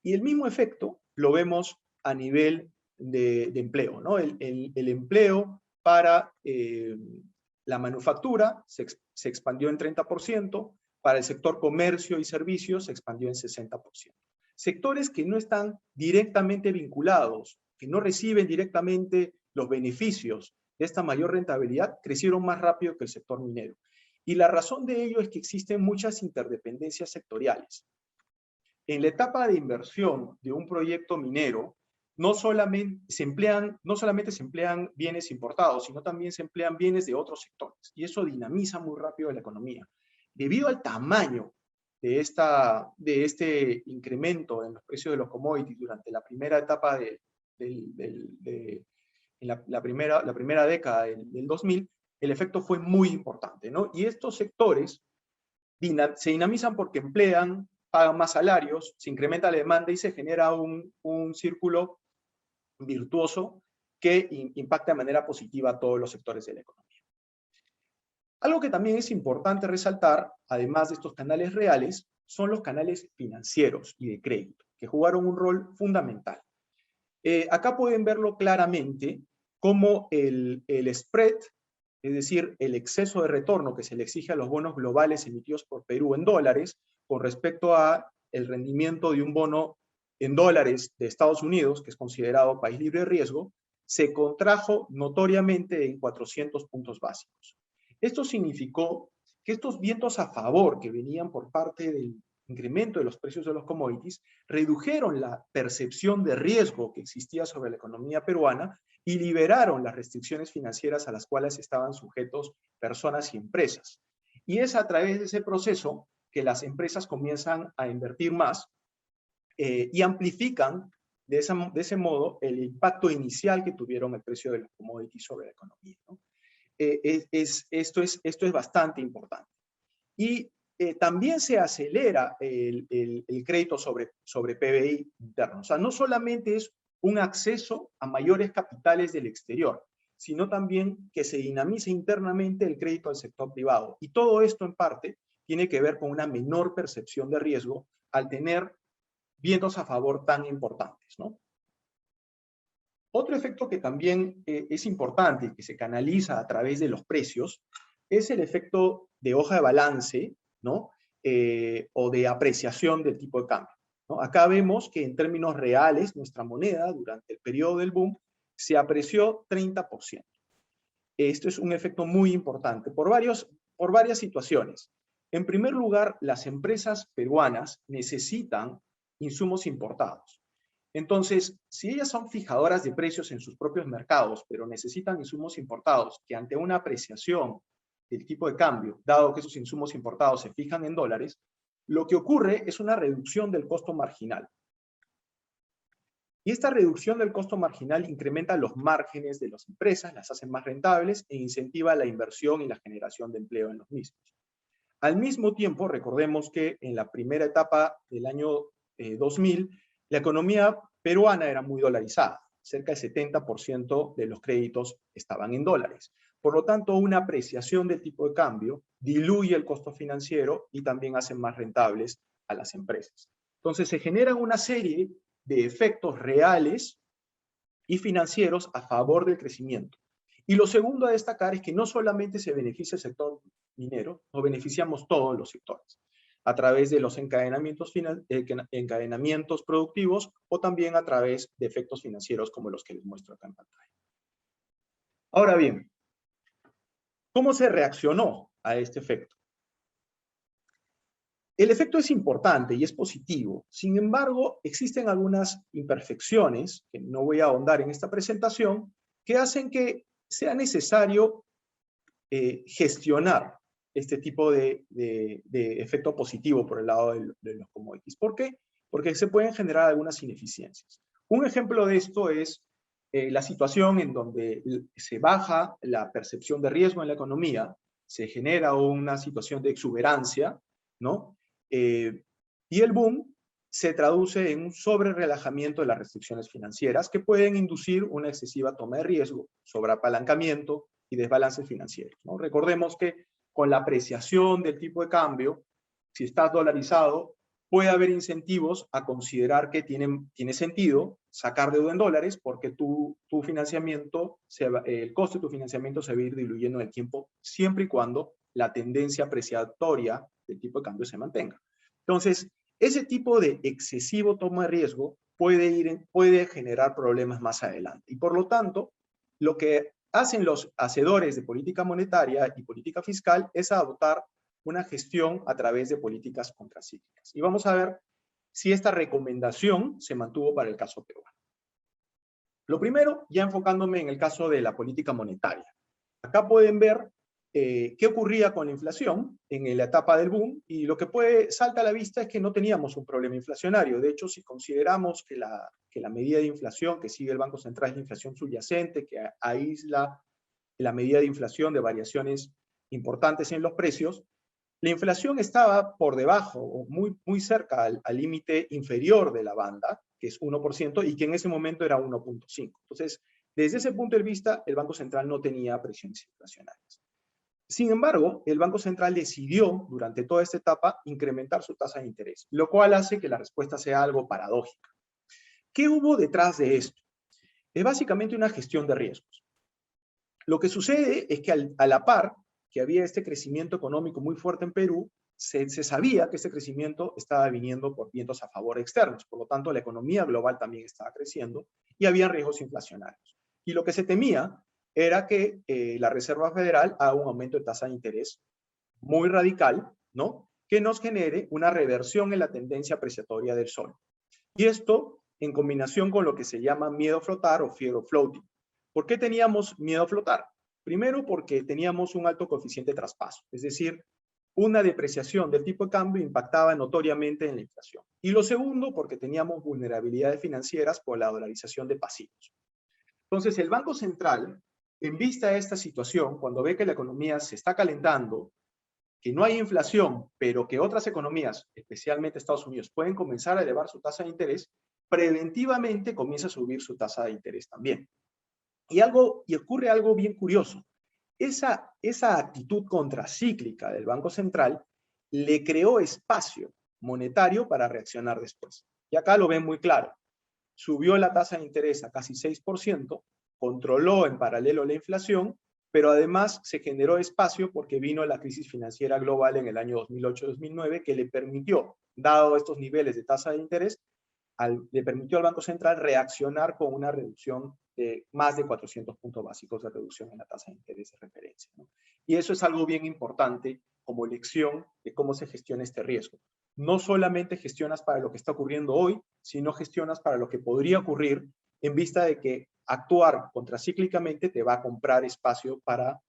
Y el mismo efecto lo vemos a nivel de empleo, ¿no? El empleo para la manufactura se expandió en 30%, para el sector comercio y servicios se expandió en 60%. Sectores que no están directamente vinculados, que no reciben directamente los beneficios de esta mayor rentabilidad, crecieron más rápido que el sector minero. Y la razón de ello es que existen muchas interdependencias sectoriales. En la etapa de inversión de un proyecto minero, no solamente se emplean bienes importados, sino también se emplean bienes de otros sectores. Y eso dinamiza muy rápido la economía. Debido al tamaño de este incremento en los precios de los commodities durante la primera etapa la primera década del 2000, el efecto fue muy importante, ¿no? Y estos sectores se dinamizan porque emplean, pagan más salarios, se incrementa la demanda y se genera un círculo virtuoso que impacta de manera positiva a todos los sectores de la economía. Algo que también es importante resaltar, además de estos canales reales, son los canales financieros y de crédito, que jugaron un rol fundamental. Acá pueden verlo claramente como el spread, es decir, el exceso de retorno que se le exige a los bonos globales emitidos por Perú en dólares con respecto a el rendimiento de un bono en dólares de Estados Unidos, que es considerado país libre de riesgo, se contrajo notoriamente en 400 puntos básicos. Esto significó que estos vientos a favor que venían por parte del incremento de los precios de los commodities redujeron la percepción de riesgo que existía sobre la economía peruana y liberaron las restricciones financieras a las cuales estaban sujetos personas y empresas. Y es a través de ese proceso que las empresas comienzan a invertir más y amplifican de ese modo el impacto inicial que tuvieron el precio de los commodities sobre la economía, ¿no? Esto es bastante importante. Y también se acelera el crédito sobre PBI interno. O sea, no solamente es un acceso a mayores capitales del exterior, sino también que se dinamice internamente el crédito al sector privado. Y todo esto, en parte, tiene que ver con una menor percepción de riesgo al tener vientos a favor tan importantes, ¿no? Otro efecto que también es importante y que se canaliza a través de los precios es el efecto de hoja de balance, ¿no? O de apreciación del tipo de cambio, ¿no? Acá vemos que en términos reales nuestra moneda durante el periodo del boom se apreció 30%. Esto es un efecto muy importante por varias situaciones. En primer lugar, las empresas peruanas necesitan insumos importados. Entonces, si ellas son fijadoras de precios en sus propios mercados, pero necesitan insumos importados que ante una apreciación del tipo de cambio, dado que esos insumos importados se fijan en dólares, lo que ocurre es una reducción del costo marginal. Y esta reducción del costo marginal incrementa los márgenes de las empresas, las hace más rentables e incentiva la inversión y la generación de empleo en los mismos. Al mismo tiempo, recordemos que en la primera etapa del año 2000, la economía peruana era muy dolarizada. Cerca del 70% de los créditos estaban en dólares. Por lo tanto, una apreciación del tipo de cambio diluye el costo financiero y también hace más rentables a las empresas. Entonces, se generan una serie de efectos reales y financieros a favor del crecimiento. Y lo segundo a destacar es que no solamente se beneficia el sector minero, nos beneficiamos todos los sectores, a través de los encadenamientos productivos o también a través de efectos financieros como los que les muestro acá en pantalla. Ahora bien, ¿cómo se reaccionó a este efecto? El efecto es importante y es positivo. Sin embargo, existen algunas imperfecciones, que no voy a ahondar en esta presentación, que hacen que sea necesario gestionar este tipo de efecto positivo por el lado de los commodities. ¿Por qué? Porque se pueden generar algunas ineficiencias. Un ejemplo de esto es la situación en donde se baja la percepción de riesgo en la economía, se genera una situación de exuberancia, ¿no? Y el boom se traduce en un sobre-relajamiento de las restricciones financieras que pueden inducir una excesiva toma de riesgo, sobreapalancamiento y desbalances financieros, ¿no? Recordemos que con la apreciación del tipo de cambio, si estás dolarizado, puede haber incentivos a considerar que tiene sentido sacar deuda en dólares porque tu financiamiento, el costo de tu financiamiento se va a ir diluyendo en el tiempo siempre y cuando la tendencia apreciatoria del tipo de cambio se mantenga. Entonces, ese tipo de excesivo toma de riesgo puede generar problemas más adelante. Y por lo tanto, lo que hacen los hacedores de política monetaria y política fiscal es adoptar una gestión a través de políticas contracíclicas. Y vamos a ver si esta recomendación se mantuvo para el caso peruano. Lo primero, ya enfocándome en el caso de la política monetaria. Acá pueden ver qué ocurría con la inflación en la etapa del boom, y lo que salta a la vista es que no teníamos un problema inflacionario. De hecho, si consideramos que la medida de inflación que sigue el Banco Central es la inflación subyacente, que aísla la medida de inflación de variaciones importantes en los precios, la inflación estaba por debajo, o muy cerca al límite inferior de la banda, que es 1%, y que en ese momento era 1.5. Entonces, desde ese punto de vista, el Banco Central no tenía presiones inflacionarias. Sin embargo, el Banco Central decidió, durante toda esta etapa, incrementar su tasa de interés, lo cual hace que la respuesta sea algo paradójica. ¿Qué hubo detrás de esto? Es básicamente una gestión de riesgos. Lo que sucede es que a la par que había este crecimiento económico muy fuerte en Perú, se sabía que este crecimiento estaba viniendo por vientos a favor externos. Por lo tanto, la economía global también estaba creciendo y había riesgos inflacionarios. Y lo que se temía era que la Reserva Federal haga un aumento de tasa de interés muy radical, ¿no? Que nos genere una reversión en la tendencia apreciatoria del sol. Y esto en combinación con lo que se llama miedo a flotar o fear of floating. ¿Por qué teníamos miedo a flotar? Primero, porque teníamos un alto coeficiente de traspaso, es decir, una depreciación del tipo de cambio impactaba notoriamente en la inflación. Y lo segundo, porque teníamos vulnerabilidades financieras por la dolarización de pasivos. Entonces, el Banco Central, en vista de esta situación, cuando ve que la economía se está calentando, que no hay inflación, pero que otras economías, especialmente Estados Unidos, pueden comenzar a elevar su tasa de interés, preventivamente comienza a subir su tasa de interés también. Y ocurre algo bien curioso. Esa actitud contracíclica del Banco Central le creó espacio monetario para reaccionar después. Y acá lo ven muy claro. Subió la tasa de interés a casi 6%, controló en paralelo la inflación, pero además se generó espacio porque vino la crisis financiera global en el año 2008-2009 que le permitió, dado estos niveles de tasa de interés, le permitió al Banco Central reaccionar con una reducción de más de 400 puntos básicos de reducción en la tasa de interés de referencia, ¿no? Y eso es algo bien importante como lección de cómo se gestiona este riesgo. No solamente gestionas para lo que está ocurriendo hoy, sino gestionas para lo que podría ocurrir en vista de que actuar contracíclicamente te va a comprar espacio para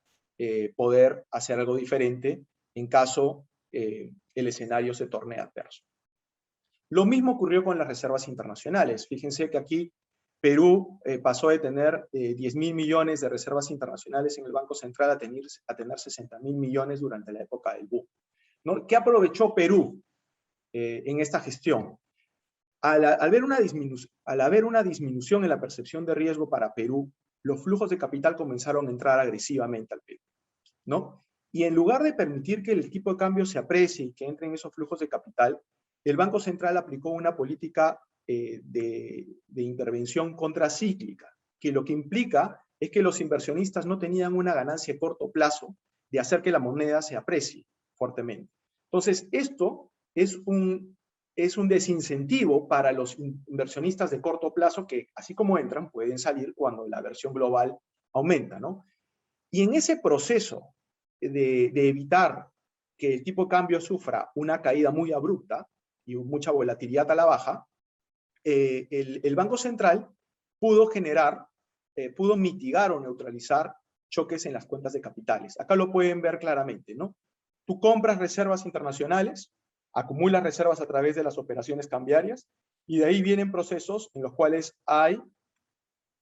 poder hacer algo diferente en caso el escenario se torne adverso. Lo mismo ocurrió con las reservas internacionales. Fíjense que aquí Perú pasó de tener 10.000 millones de reservas internacionales en el Banco Central a tener 60.000 millones durante la época del boom, ¿no? ¿Qué aprovechó Perú en esta gestión? Al haber una disminución en la percepción de riesgo para Perú, los flujos de capital comenzaron a entrar agresivamente al Perú, ¿no? Y en lugar de permitir que el tipo de cambio se aprecie y que entren esos flujos de capital, el Banco Central aplicó una política de intervención contracíclica, que lo que implica es que los inversionistas no tenían una ganancia a corto plazo de hacer que la moneda se aprecie fuertemente. Entonces, esto es un desincentivo para los inversionistas de corto plazo que, así como entran, pueden salir cuando la versión global aumenta, ¿no? Y en ese proceso de evitar que el tipo de cambio sufra una caída muy abrupta y mucha volatilidad a la baja, el Banco Central pudo mitigar o neutralizar choques en las cuentas de capitales. Acá lo pueden ver claramente, ¿no? Tú compras reservas internacionales, acumulas reservas a través de las operaciones cambiarias, y de ahí vienen procesos en los cuales hay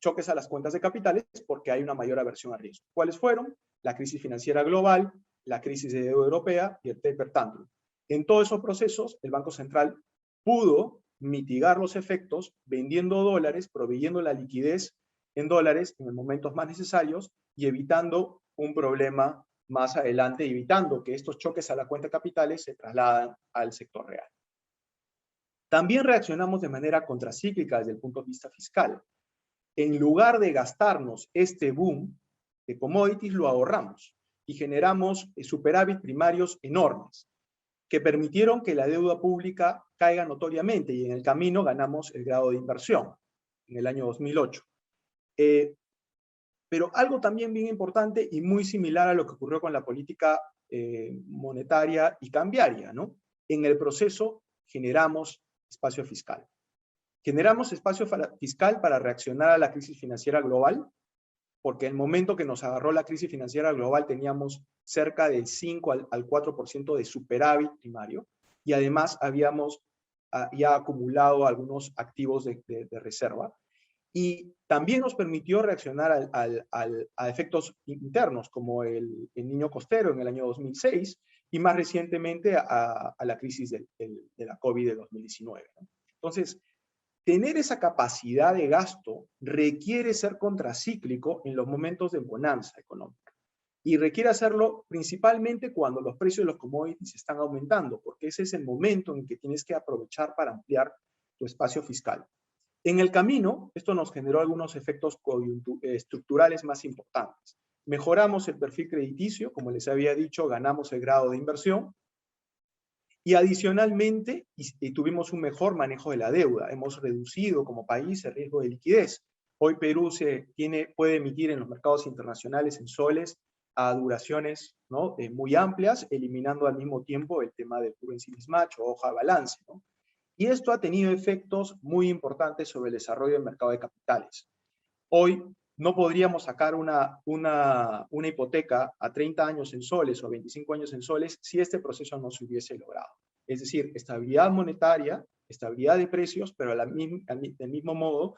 choques a las cuentas de capitales porque hay una mayor aversión a riesgo. ¿Cuáles fueron? La crisis financiera global, la crisis de deuda europea y el taper tantrum. En todos esos procesos, el Banco Central pudo mitigar los efectos vendiendo dólares, proveyendo la liquidez en dólares en los momentos más necesarios y evitando un problema más adelante, evitando que estos choques a la cuenta de capitales se trasladan al sector real. También reaccionamos de manera contracíclica desde el punto de vista fiscal. En lugar de gastarnos este boom de commodities, lo ahorramos y generamos superávit primarios enormes que permitieron que la deuda pública caiga notoriamente y en el camino ganamos el grado de inversión en el año 2008. Pero algo también bien importante y muy similar a lo que ocurrió con la política monetaria y cambiaria, ¿no? En el proceso generamos espacio fiscal. Generamos espacio fiscal para reaccionar a la crisis financiera global, porque en el momento que nos agarró la crisis financiera global teníamos cerca del 5 al 4% de superávit primario, y además habíamos ya acumulado algunos activos de reserva, y también nos permitió reaccionar a efectos internos, como el niño costero en el año 2006, y más recientemente a la crisis de la COVID de 2019, ¿no? Entonces, tener esa capacidad de gasto requiere ser contracíclico en los momentos de bonanza económica. Y requiere hacerlo principalmente cuando los precios de los commodities están aumentando, porque ese es el momento en que tienes que aprovechar para ampliar tu espacio fiscal. En el camino, esto nos generó algunos efectos estructurales más importantes. Mejoramos el perfil crediticio, como les había dicho, ganamos el grado de inversión, y adicionalmente tuvimos un mejor manejo de la deuda. Hemos reducido como país el riesgo de liquidez. Hoy Perú puede emitir en los mercados internacionales en soles a duraciones, ¿no?, muy amplias, eliminando al mismo tiempo el tema del currency mismatch o hoja de balance, ¿no? Y esto ha tenido efectos muy importantes sobre el desarrollo del mercado de capitales. Hoy no podríamos sacar una hipoteca a 30 años en soles o a 25 años en soles si este proceso no se hubiese logrado. Es decir, estabilidad monetaria, estabilidad de precios, pero del mismo modo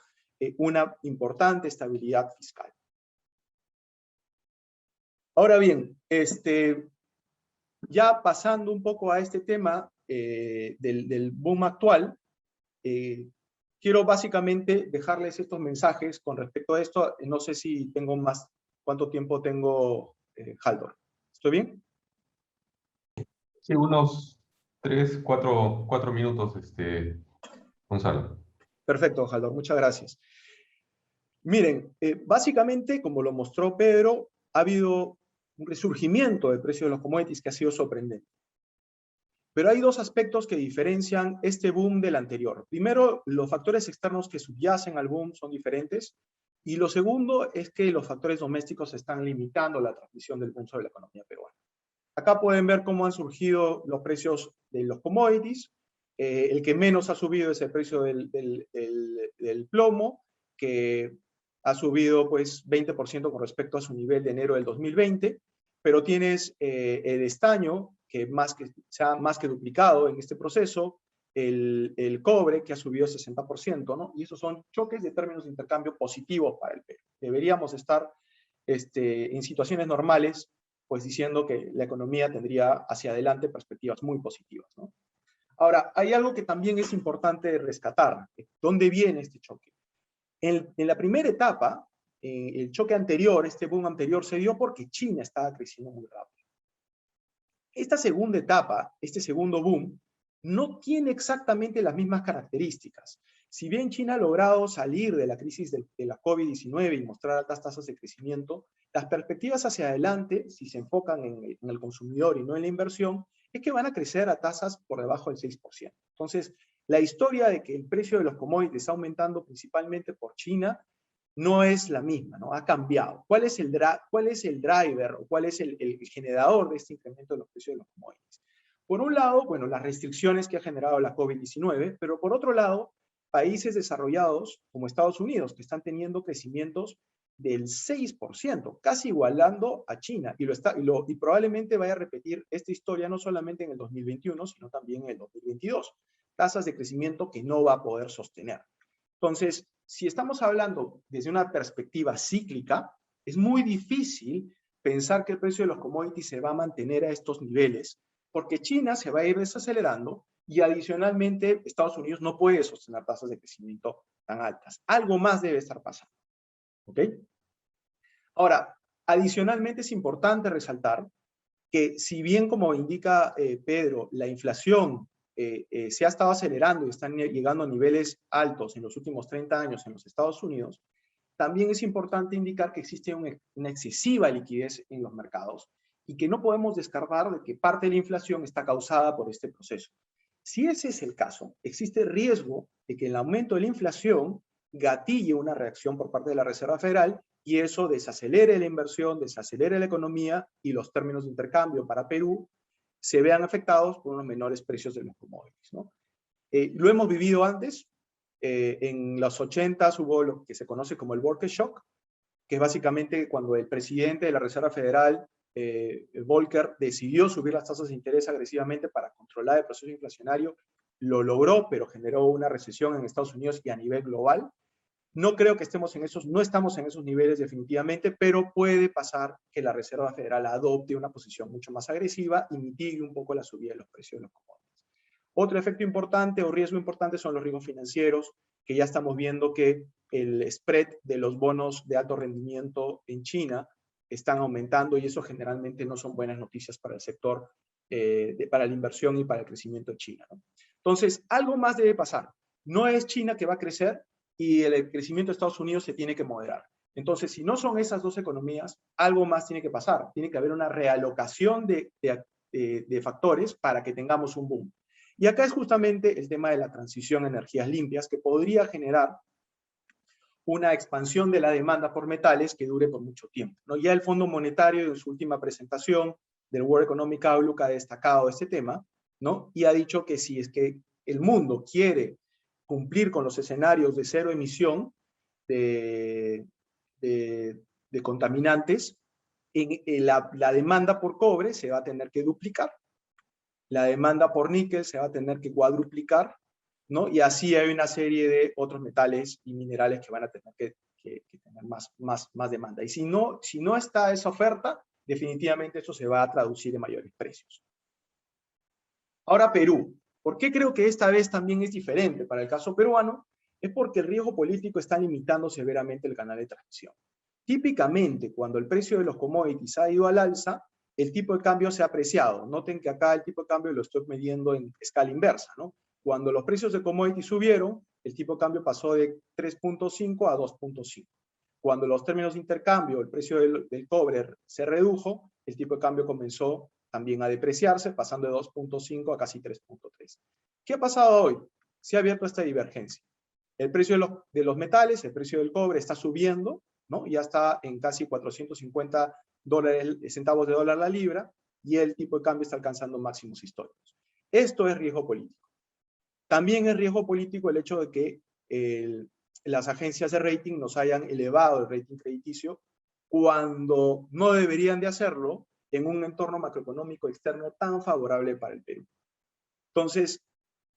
una importante estabilidad fiscal. Ahora bien, Ya pasando un poco a este tema del boom actual, quiero básicamente dejarles estos mensajes con respecto a esto. No sé si tengo más, cuánto tiempo tengo, Haldor. ¿Estoy bien? Sí, unos 3, 4 minutos, Gonzalo. Perfecto, Haldor, muchas gracias. Miren, básicamente, como lo mostró Pedro, ha habido un resurgimiento del precio de los commodities que ha sido sorprendente. Pero hay dos aspectos que diferencian este boom del anterior. Primero, los factores externos que subyacen al boom son diferentes. Y lo segundo es que los factores domésticos están limitando la transmisión del boom sobre la economía peruana. Acá pueden ver cómo han surgido los precios de los commodities. El que menos ha subido es el precio del plomo, que ha subido pues 20% con respecto a su nivel de enero del 2020, pero tienes el estaño, que se ha más que duplicado en este proceso, el cobre, que ha subido 60%, ¿no? Y esos son choques de términos de intercambio positivos para el Perú. Deberíamos estar en situaciones normales, pues diciendo que la economía tendría hacia adelante perspectivas muy positivas, ¿no? Ahora, hay algo que también es importante rescatar. ¿Dónde viene este choque? En la primera etapa, el choque anterior, este boom anterior, se dio porque China estaba creciendo muy rápido. Esta segunda etapa, este segundo boom, no tiene exactamente las mismas características. Si bien China ha logrado salir de la crisis de la COVID-19 y mostrar altas tasas de crecimiento, las perspectivas hacia adelante, si se enfocan en el consumidor y no en la inversión, es que van a crecer a tasas por debajo del 6%. Entonces, la historia de que el precio de los commodities está aumentando principalmente por China no es la misma, ¿no? Ha cambiado. ¿Cuál es el driver o cuál es el generador de este incremento de los precios de los commodities? Por un lado, bueno, las restricciones que ha generado la COVID-19, pero por otro lado, países desarrollados como Estados Unidos, que están teniendo crecimientos del 6%, casi igualando a China, y probablemente vaya a repetir esta historia no solamente en el 2021, sino también en el 2022. Tasas de crecimiento que no va a poder sostener. Entonces, si estamos hablando desde una perspectiva cíclica, es muy difícil pensar que el precio de los commodities se va a mantener a estos niveles, porque China se va a ir desacelerando y adicionalmente Estados Unidos no puede sostener tasas de crecimiento tan altas. Algo más debe estar pasando. ¿Ok? Ahora, adicionalmente es importante resaltar que si bien, como indica Pedro, la inflación se ha estado acelerando y están llegando a niveles altos en los últimos 30 años en los Estados Unidos, también es importante indicar que existe una excesiva liquidez en los mercados y que no podemos descartar de que parte de la inflación está causada por este proceso. Si ese es el caso, existe riesgo de que el aumento de la inflación gatille una reacción por parte de la Reserva Federal y eso desacelere la inversión, desacelere la economía y los términos de intercambio para Perú se vean afectados por unos menores precios de los commodities, ¿no? Lo hemos vivido antes. En los 80s hubo lo que se conoce como el Volcker Shock, que es básicamente cuando el presidente de la Reserva Federal, Volcker, decidió subir las tasas de interés agresivamente para controlar el proceso inflacionario. Lo logró, pero generó una recesión en Estados Unidos y a nivel global. No creo que no estamos en esos niveles definitivamente, pero puede pasar que la Reserva Federal adopte una posición mucho más agresiva y mitigue un poco la subida de los precios de los commodities. Otro efecto importante o riesgo importante son los riesgos financieros, que ya estamos viendo que el spread de los bonos de alto rendimiento en China están aumentando y eso generalmente no son buenas noticias para el sector, para la inversión y para el crecimiento de China, ¿no? Entonces, algo más debe pasar. No es China que va a crecer y el crecimiento de Estados Unidos se tiene que moderar. Entonces, si no son esas dos economías, algo más tiene que pasar. Tiene que haber una realocación de factores para que tengamos un boom. Y acá es justamente el tema de la transición a energías limpias que podría generar una expansión de la demanda por metales que dure por mucho tiempo, ¿no? Ya el Fondo Monetario en su última presentación del World Economic Outlook ha destacado este tema, ¿no? Y ha dicho que si es que el mundo quiere cumplir con los escenarios de cero emisión de contaminantes, la demanda por cobre se va a tener que duplicar. La demanda por níquel se va a tener que cuadruplicar, ¿no? Y así hay una serie de otros metales y minerales que van a tener que tener más demanda. Y si no está esa oferta, definitivamente eso se va a traducir en mayores precios. Ahora Perú. ¿Por qué creo que esta vez también es diferente para el caso peruano? Es porque el riesgo político está limitando severamente el canal de transmisión. Típicamente, cuando el precio de los commodities ha ido al alza, el tipo de cambio se ha apreciado. Noten que acá el tipo de cambio lo estoy midiendo en escala inversa, ¿no? Cuando los precios de commodities subieron, el tipo de cambio pasó de 3.5 a 2.5. Cuando los términos de intercambio, el precio del cobre se redujo, el tipo de cambio comenzó también a depreciarse, pasando de 2.5 a casi 3.3. ¿Qué ha pasado hoy? Se ha abierto esta divergencia. El precio de los metales, el precio del cobre está subiendo, ¿no? Ya está en casi 450 centavos de dólar la libra, y el tipo de cambio está alcanzando máximos históricos. Esto es riesgo político. También es riesgo político el hecho de que las agencias de rating nos hayan elevado el rating crediticio cuando no deberían de hacerlo en un entorno macroeconómico externo tan favorable para el Perú. Entonces,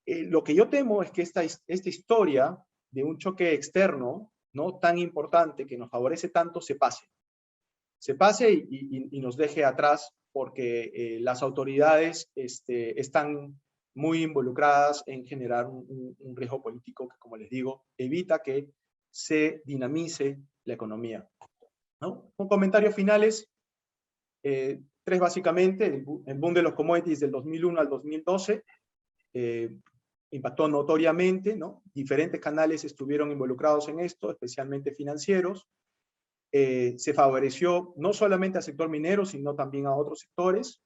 lo que yo temo es que esta historia de un choque externo, ¿no?, tan importante que nos favorece tanto, se pase y nos deje atrás, porque las autoridades están muy involucradas en generar un riesgo político que, como les digo, evita que se dinamice la economía, ¿no? Con comentarios finales, tres básicamente. El boom de los commodities del 2001 al 2012 impactó notoriamente, ¿no? Diferentes canales estuvieron involucrados en esto, especialmente financieros. Se favoreció no solamente al sector minero, sino también a otros sectores.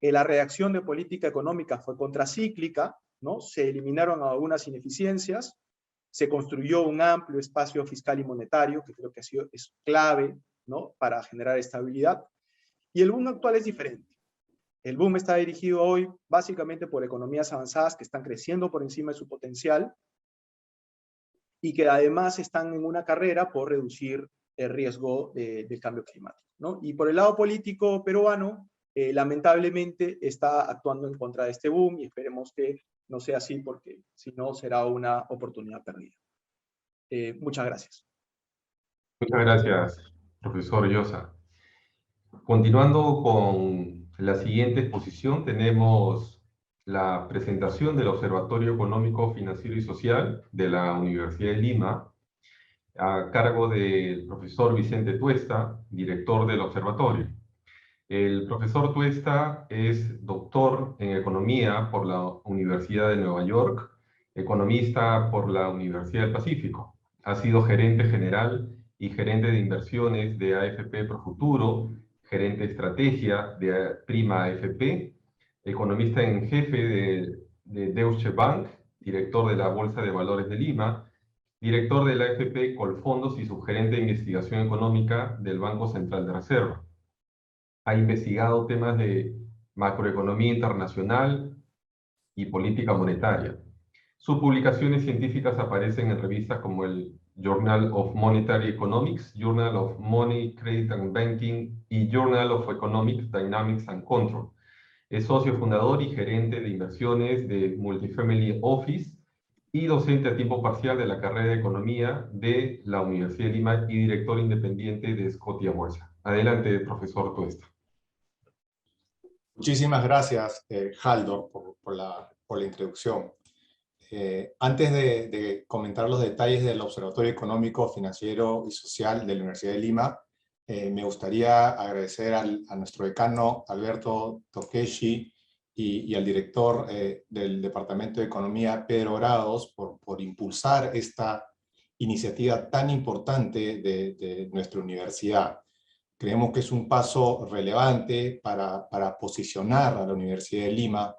La reacción de política económica fue contracíclica, ¿no? Se eliminaron algunas ineficiencias, se construyó un amplio espacio fiscal y monetario, que creo que es clave, ¿no?, para generar estabilidad. Y el boom actual es diferente. El boom está dirigido hoy básicamente por economías avanzadas que están creciendo por encima de su potencial y que además están en una carrera por reducir el riesgo del cambio climático, ¿no? Y por el lado político peruano, lamentablemente está actuando en contra de este boom, y esperemos que no sea así, porque si no será una oportunidad perdida. Muchas gracias. Muchas gracias, profesor Llosa. Continuando con la siguiente exposición, tenemos la presentación del Observatorio Económico, Financiero y Social de la Universidad de Lima, a cargo del profesor Vicente Tuesta, director del observatorio. El profesor Tuesta es doctor en Economía por la Universidad de Nueva York, economista por la Universidad del Pacífico. Ha sido gerente general y gerente de inversiones de AFP Profuturo, gerente de estrategia de Prima AFP, economista en jefe de Deutsche Bank, director de la Bolsa de Valores de Lima, director de la AFP Colfondos y subgerente de investigación económica del Banco Central de Reserva. Ha investigado temas de macroeconomía internacional y política monetaria. Sus publicaciones científicas aparecen en revistas como el Journal of Monetary Economics, Journal of Money, Credit and Banking y Journal of Economic Dynamics and Control. Es socio fundador y gerente de inversiones de Multifamily Office y docente a tiempo parcial de la carrera de Economía de la Universidad de Lima y director independiente de Scotia Bolsa. Adelante, profesor Tuesta. Muchísimas gracias, Haldor, por la introducción. Antes de comentar los detalles del Observatorio Económico, Financiero y Social de la Universidad de Lima, me gustaría agradecer a nuestro decano Alberto Tokeshi y al director del Departamento de Economía, Pedro Grados, por impulsar esta iniciativa tan importante de nuestra universidad. Creemos que es un paso relevante para posicionar a la Universidad de Lima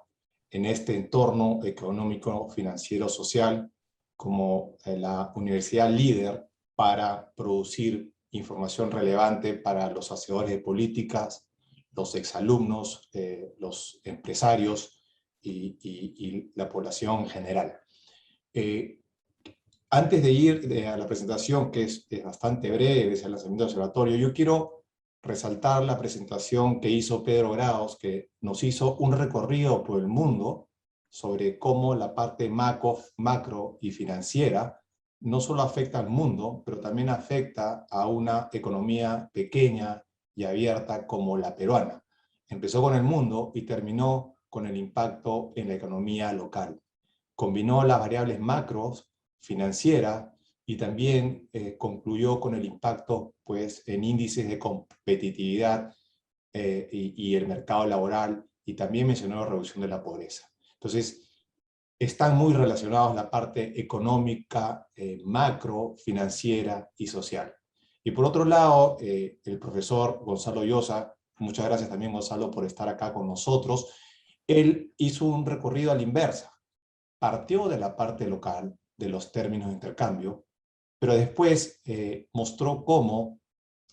en este entorno económico, financiero, social, como la universidad líder para producir información relevante para los hacedores de políticas, los exalumnos, los empresarios y la población en general. Antes de ir a la presentación, que es bastante breve, es el lanzamiento del observatorio, yo quiero resaltar la presentación que hizo Pedro Grados, que nos hizo un recorrido por el mundo sobre cómo la parte macro y financiera no solo afecta al mundo, pero también afecta a una economía pequeña y abierta como la peruana. Empezó con el mundo y terminó con el impacto en la economía local. Combinó las variables macros, financieras, y también concluyó con el impacto pues, en índices de competitividad y el mercado laboral, y también mencionó la reducción de la pobreza. Entonces, están muy relacionados la parte económica, macro, financiera y social. Y por otro lado, el profesor Gonzalo Llosa, muchas gracias también Gonzalo por estar acá con nosotros, él hizo un recorrido a la inversa. Partió de la parte local, de los términos de intercambio, pero después mostró cómo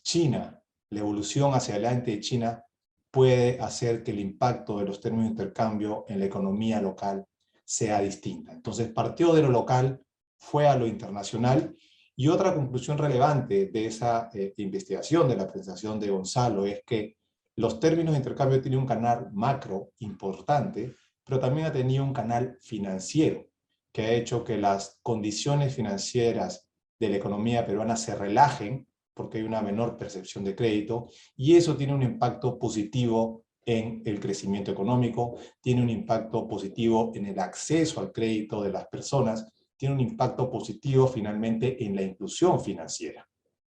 China, la evolución hacia adelante de China, puede hacer que el impacto de los términos de intercambio en la economía local sea distinta. Entonces partió de lo local, fue a lo internacional, y otra conclusión relevante de esa investigación, de la presentación de Gonzalo, es que los términos de intercambio tienen un canal macro importante, pero también ha tenido un canal financiero, que ha hecho que las condiciones financieras de la economía peruana se relajen, porque hay una menor percepción de crédito, y eso tiene un impacto positivo en el crecimiento económico, tiene un impacto positivo en el acceso al crédito de las personas, tiene un impacto positivo finalmente en la inclusión financiera,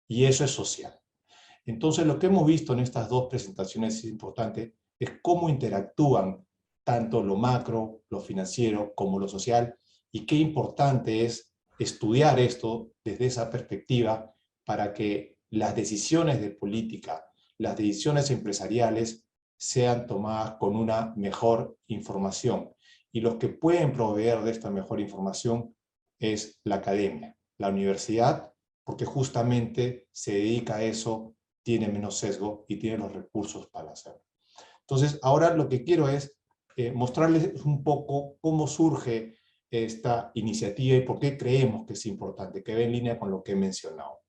y eso es social. Entonces, lo que hemos visto en estas dos presentaciones es importante, es cómo interactúan tanto lo macro, lo financiero, como lo social, y qué importante es estudiar esto desde esa perspectiva para que las decisiones de política, las decisiones empresariales sean tomadas con una mejor información. Y los que pueden proveer de esta mejor información es la academia, la universidad, porque justamente se dedica a eso, tiene menos sesgo y tiene los recursos para hacerlo. Entonces, ahora lo que quiero es mostrarles un poco cómo surge esta iniciativa y por qué creemos que es importante, que va en línea con lo que he mencionado.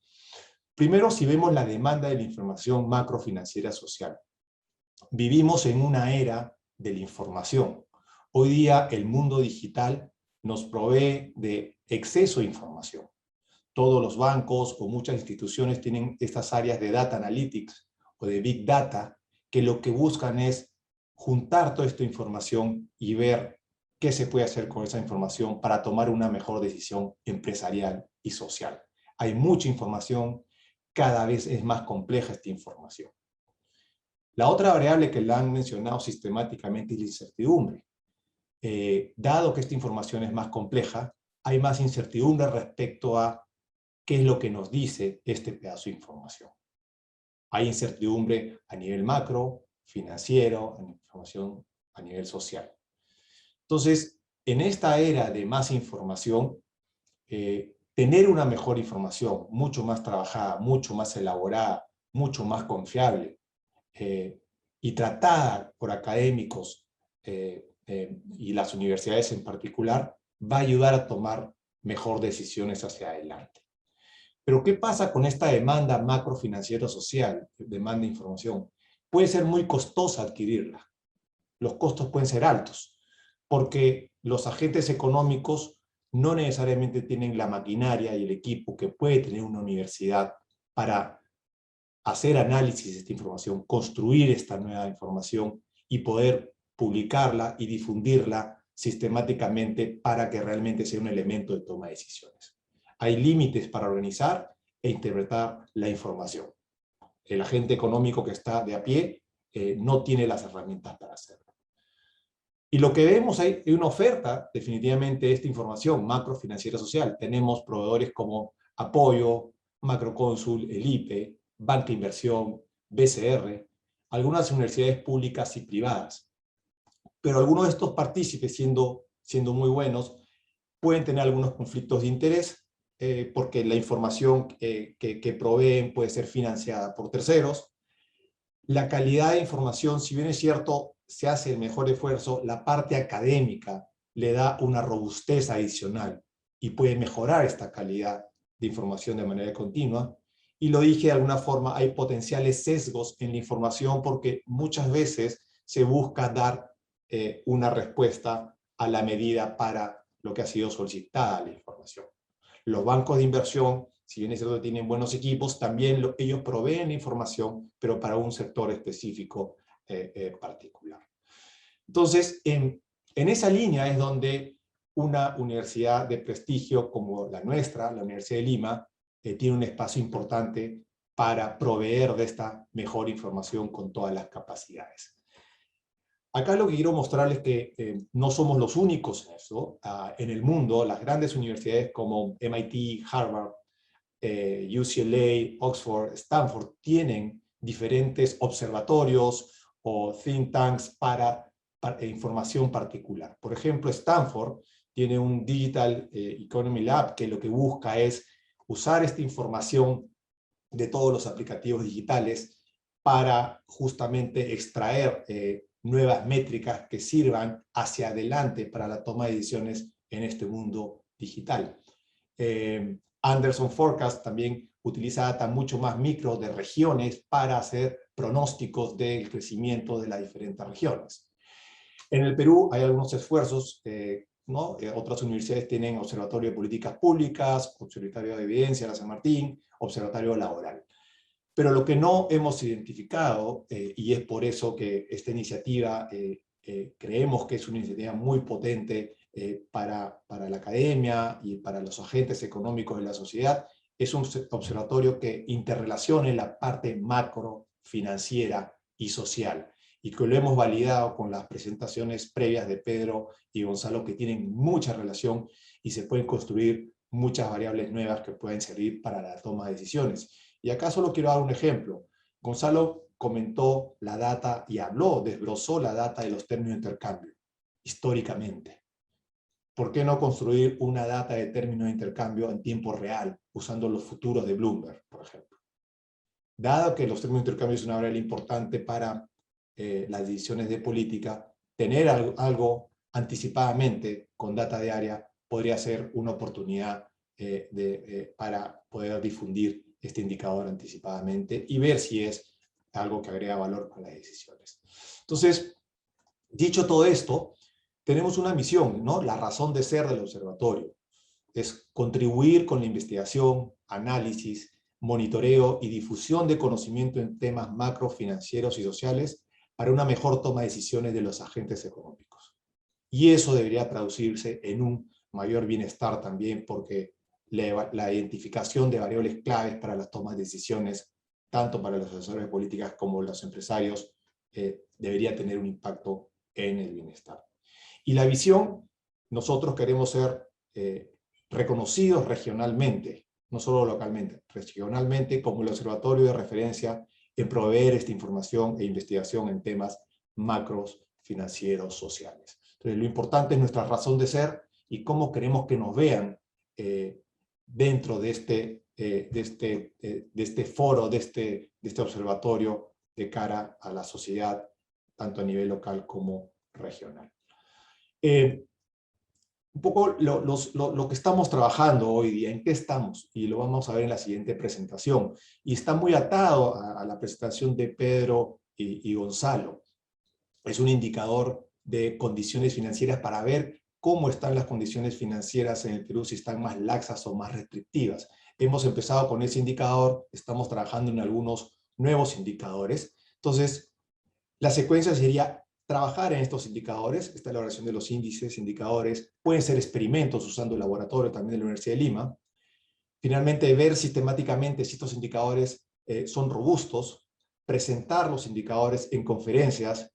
Primero, si vemos la demanda de la información macrofinanciera social. Vivimos en una era de la información. Hoy día el mundo digital nos provee de exceso de información. Todos los bancos o muchas instituciones tienen estas áreas de data analytics o de big data, que lo que buscan es juntar toda esta información y ver qué se puede hacer con esa información para tomar una mejor decisión empresarial y social. Hay mucha información, cada vez es más compleja esta información. La otra variable que la han mencionado sistemáticamente es la incertidumbre. Dado que esta información es más compleja, hay más incertidumbre respecto a qué es lo que nos dice este pedazo de información. Hay incertidumbre a nivel macro, financiero, información a nivel social. Entonces, en esta era de más información, tener una mejor información, mucho más trabajada, mucho más elaborada, mucho más confiable, y tratada por académicos y las universidades en particular, va a ayudar a tomar mejor decisiones hacia adelante. Pero ¿qué pasa con esta demanda macrofinanciera social, demanda de información? Puede ser muy costosa adquirirla. Los costos pueden ser altos, porque los agentes económicos no necesariamente tienen la maquinaria y el equipo que puede tener una universidad para hacer análisis de esta información, construir esta nueva información y poder publicarla y difundirla sistemáticamente para que realmente sea un elemento de toma de decisiones. Hay límites para organizar e interpretar la información. El agente económico que está de a pie no tiene las herramientas para hacerlo. Y lo que vemos hay una oferta definitivamente de esta información macrofinanciera social. Tenemos proveedores como Apoyo, Macrocónsul, el IPE, Banca Inversión, BCR, algunas universidades públicas y privadas. Pero algunos de estos partícipes, siendo muy buenos, pueden tener algunos conflictos de interés, porque la información que proveen puede ser financiada por terceros. La calidad de información, si bien es cierto, se hace el mejor esfuerzo, la parte académica le da una robustez adicional y puede mejorar esta calidad de información de manera continua. Y lo dije de alguna forma, hay potenciales sesgos en la información porque muchas veces se busca dar una respuesta a la medida para lo que ha sido solicitada la información. Los bancos de inversión si bien es cierto que tienen buenos equipos, también ellos proveen información, pero para un sector específico particular. Entonces, en esa línea es donde una universidad de prestigio como la nuestra, la Universidad de Lima, tiene un espacio importante para proveer de esta mejor información con todas las capacidades. Acá lo que quiero mostrarles es que no somos los únicos en eso. En el mundo, las grandes universidades como MIT, Harvard, UCLA, Oxford, Stanford, tienen diferentes observatorios o think tanks para información particular. Por ejemplo, Stanford tiene un Digital Economy Lab que lo que busca es usar esta información de todos los aplicativos digitales para justamente extraer nuevas métricas que sirvan hacia adelante para la toma de decisiones en este mundo digital. Anderson Forecast también utiliza data mucho más micro de regiones para hacer pronósticos del crecimiento de las diferentes regiones. En el Perú hay algunos esfuerzos, ¿no? Otras universidades tienen Observatorio de Políticas Públicas, Observatorio de Evidencia, la San Martín, Observatorio Laboral. Pero lo que no hemos identificado, y es por eso que esta iniciativa creemos que es una iniciativa muy potente para la academia y para los agentes económicos de la sociedad, es un observatorio que interrelacione la parte macro, financiera y social, y que lo hemos validado con las presentaciones previas de Pedro y Gonzalo, que tienen mucha relación y se pueden construir muchas variables nuevas que pueden servir para la toma de decisiones. Y acá solo quiero dar un ejemplo. Gonzalo comentó la data y desbrozó la data de los términos de intercambio, históricamente. ¿Por qué no construir una data de términos de intercambio en tiempo real, usando los futuros de Bloomberg, por ejemplo? Dado que los términos de intercambio es una variable importante para las decisiones de política, tener algo anticipadamente con data diaria podría ser una oportunidad para poder difundir este indicador anticipadamente y ver si es algo que agrega valor a las decisiones. Entonces, dicho todo esto, tenemos una misión, ¿no? La razón de ser del observatorio es contribuir con la investigación, análisis, monitoreo y difusión de conocimiento en temas macro, financieros y sociales para una mejor toma de decisiones de los agentes económicos. Y eso debería traducirse en un mayor bienestar también, porque la identificación de variables claves para las tomas de decisiones, tanto para los asesores de políticas como los empresarios, debería tener un impacto en el bienestar. Y la visión, nosotros queremos ser reconocidos regionalmente, no solo localmente, regionalmente como el observatorio de referencia en proveer esta información e investigación en temas macros, financieros, sociales. Entonces, lo importante es nuestra razón de ser y cómo queremos que nos vean dentro de este foro, de este observatorio de cara a la sociedad, tanto a nivel local como regional. Un poco lo que estamos trabajando hoy día, en qué estamos, y lo vamos a ver en la siguiente presentación, y está muy atado a la presentación de Pedro y Gonzalo. Es un indicador de condiciones financieras para ver cómo están las condiciones financieras en el Perú, si están más laxas o más restrictivas. Hemos empezado con ese indicador, estamos trabajando en algunos nuevos indicadores. Entonces, la secuencia sería trabajar en estos indicadores, esta elaboración de los índices, indicadores, pueden ser experimentos usando el laboratorio también de la Universidad de Lima. Finalmente, ver sistemáticamente si estos indicadores son robustos, presentar los indicadores en conferencias,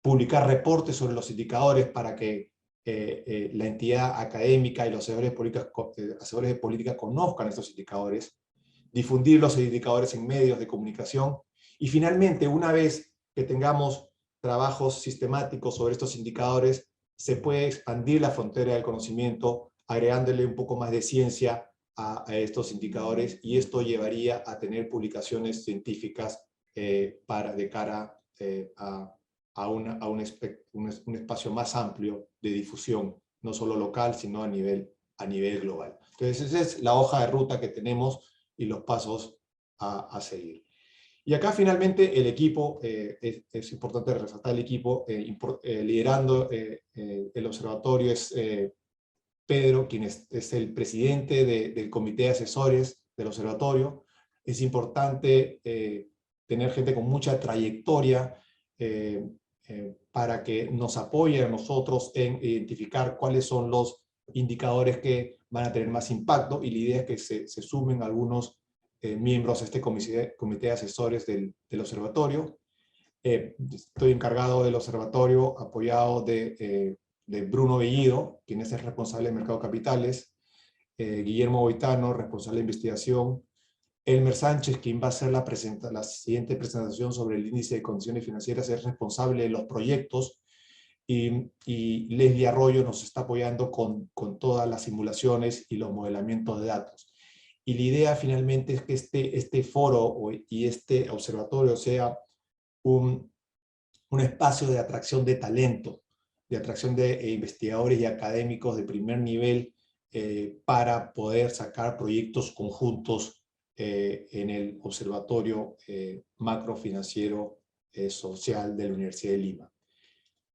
publicar reportes sobre los indicadores para que la entidad académica y los asesores de política conozcan estos indicadores, difundir los indicadores en medios de comunicación, y finalmente, una vez que tengamos trabajos sistemáticos sobre estos indicadores, se puede expandir la frontera del conocimiento, agregándole un poco más de ciencia a estos indicadores, y esto llevaría a tener publicaciones científicas de cara a un espacio más amplio de difusión, no solo local, sino a nivel global. Entonces, esa es la hoja de ruta que tenemos y los pasos a seguir. Y acá finalmente el equipo, es importante resaltar el equipo, liderando el observatorio es Pedro, quien es el presidente del comité de asesores del observatorio. Es importante tener gente con mucha trayectoria para que nos apoye a nosotros en identificar cuáles son los indicadores que van a tener más impacto, y la idea es que se sumen algunos miembros a este comité de asesores del observatorio. Estoy encargado del observatorio, apoyado de Bruno Bellido, quien es el responsable de Mercado de Capitales, Guillermo Boitano, responsable de investigación, Elmer Sánchez, quien va a hacer la siguiente presentación sobre el índice de condiciones financieras, es responsable de los proyectos, y Leslie Arroyo nos está apoyando con todas las simulaciones y los modelamientos de datos. Y la idea finalmente es que este foro y este observatorio sea un espacio de atracción de talento, de atracción de investigadores y académicos de primer nivel para poder sacar proyectos conjuntos en el Observatorio Macrofinanciero Social de la Universidad de Lima.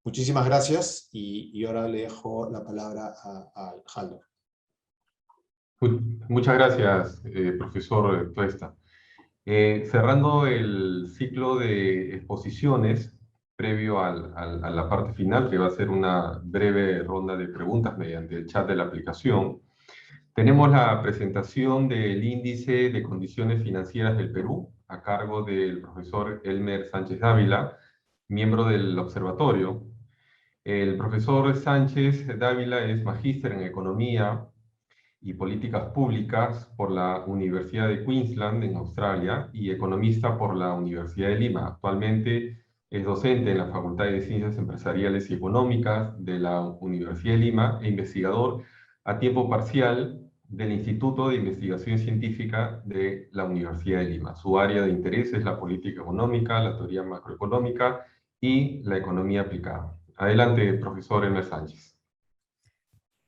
Muchísimas gracias, y ahora le dejo la palabra a Haldor. Muchas gracias, profesor Tuesta. Cerrando el ciclo de exposiciones, previo a la parte final, que va a ser una breve ronda de preguntas mediante el chat de la aplicación, tenemos la presentación del Índice de Condiciones Financieras del Perú, a cargo del profesor Elmer Sánchez Dávila, miembro del observatorio. El profesor Sánchez Dávila es magíster en Economía y Políticas Públicas por la Universidad de Queensland en Australia y economista por la Universidad de Lima. Actualmente es docente en la Facultad de Ciencias Empresariales y Económicas de la Universidad de Lima e investigador a tiempo parcial del Instituto de Investigación Científica de la Universidad de Lima. Su área de interés es la política económica, la teoría macroeconómica y la economía aplicada. Adelante, profesor Elmer Sánchez.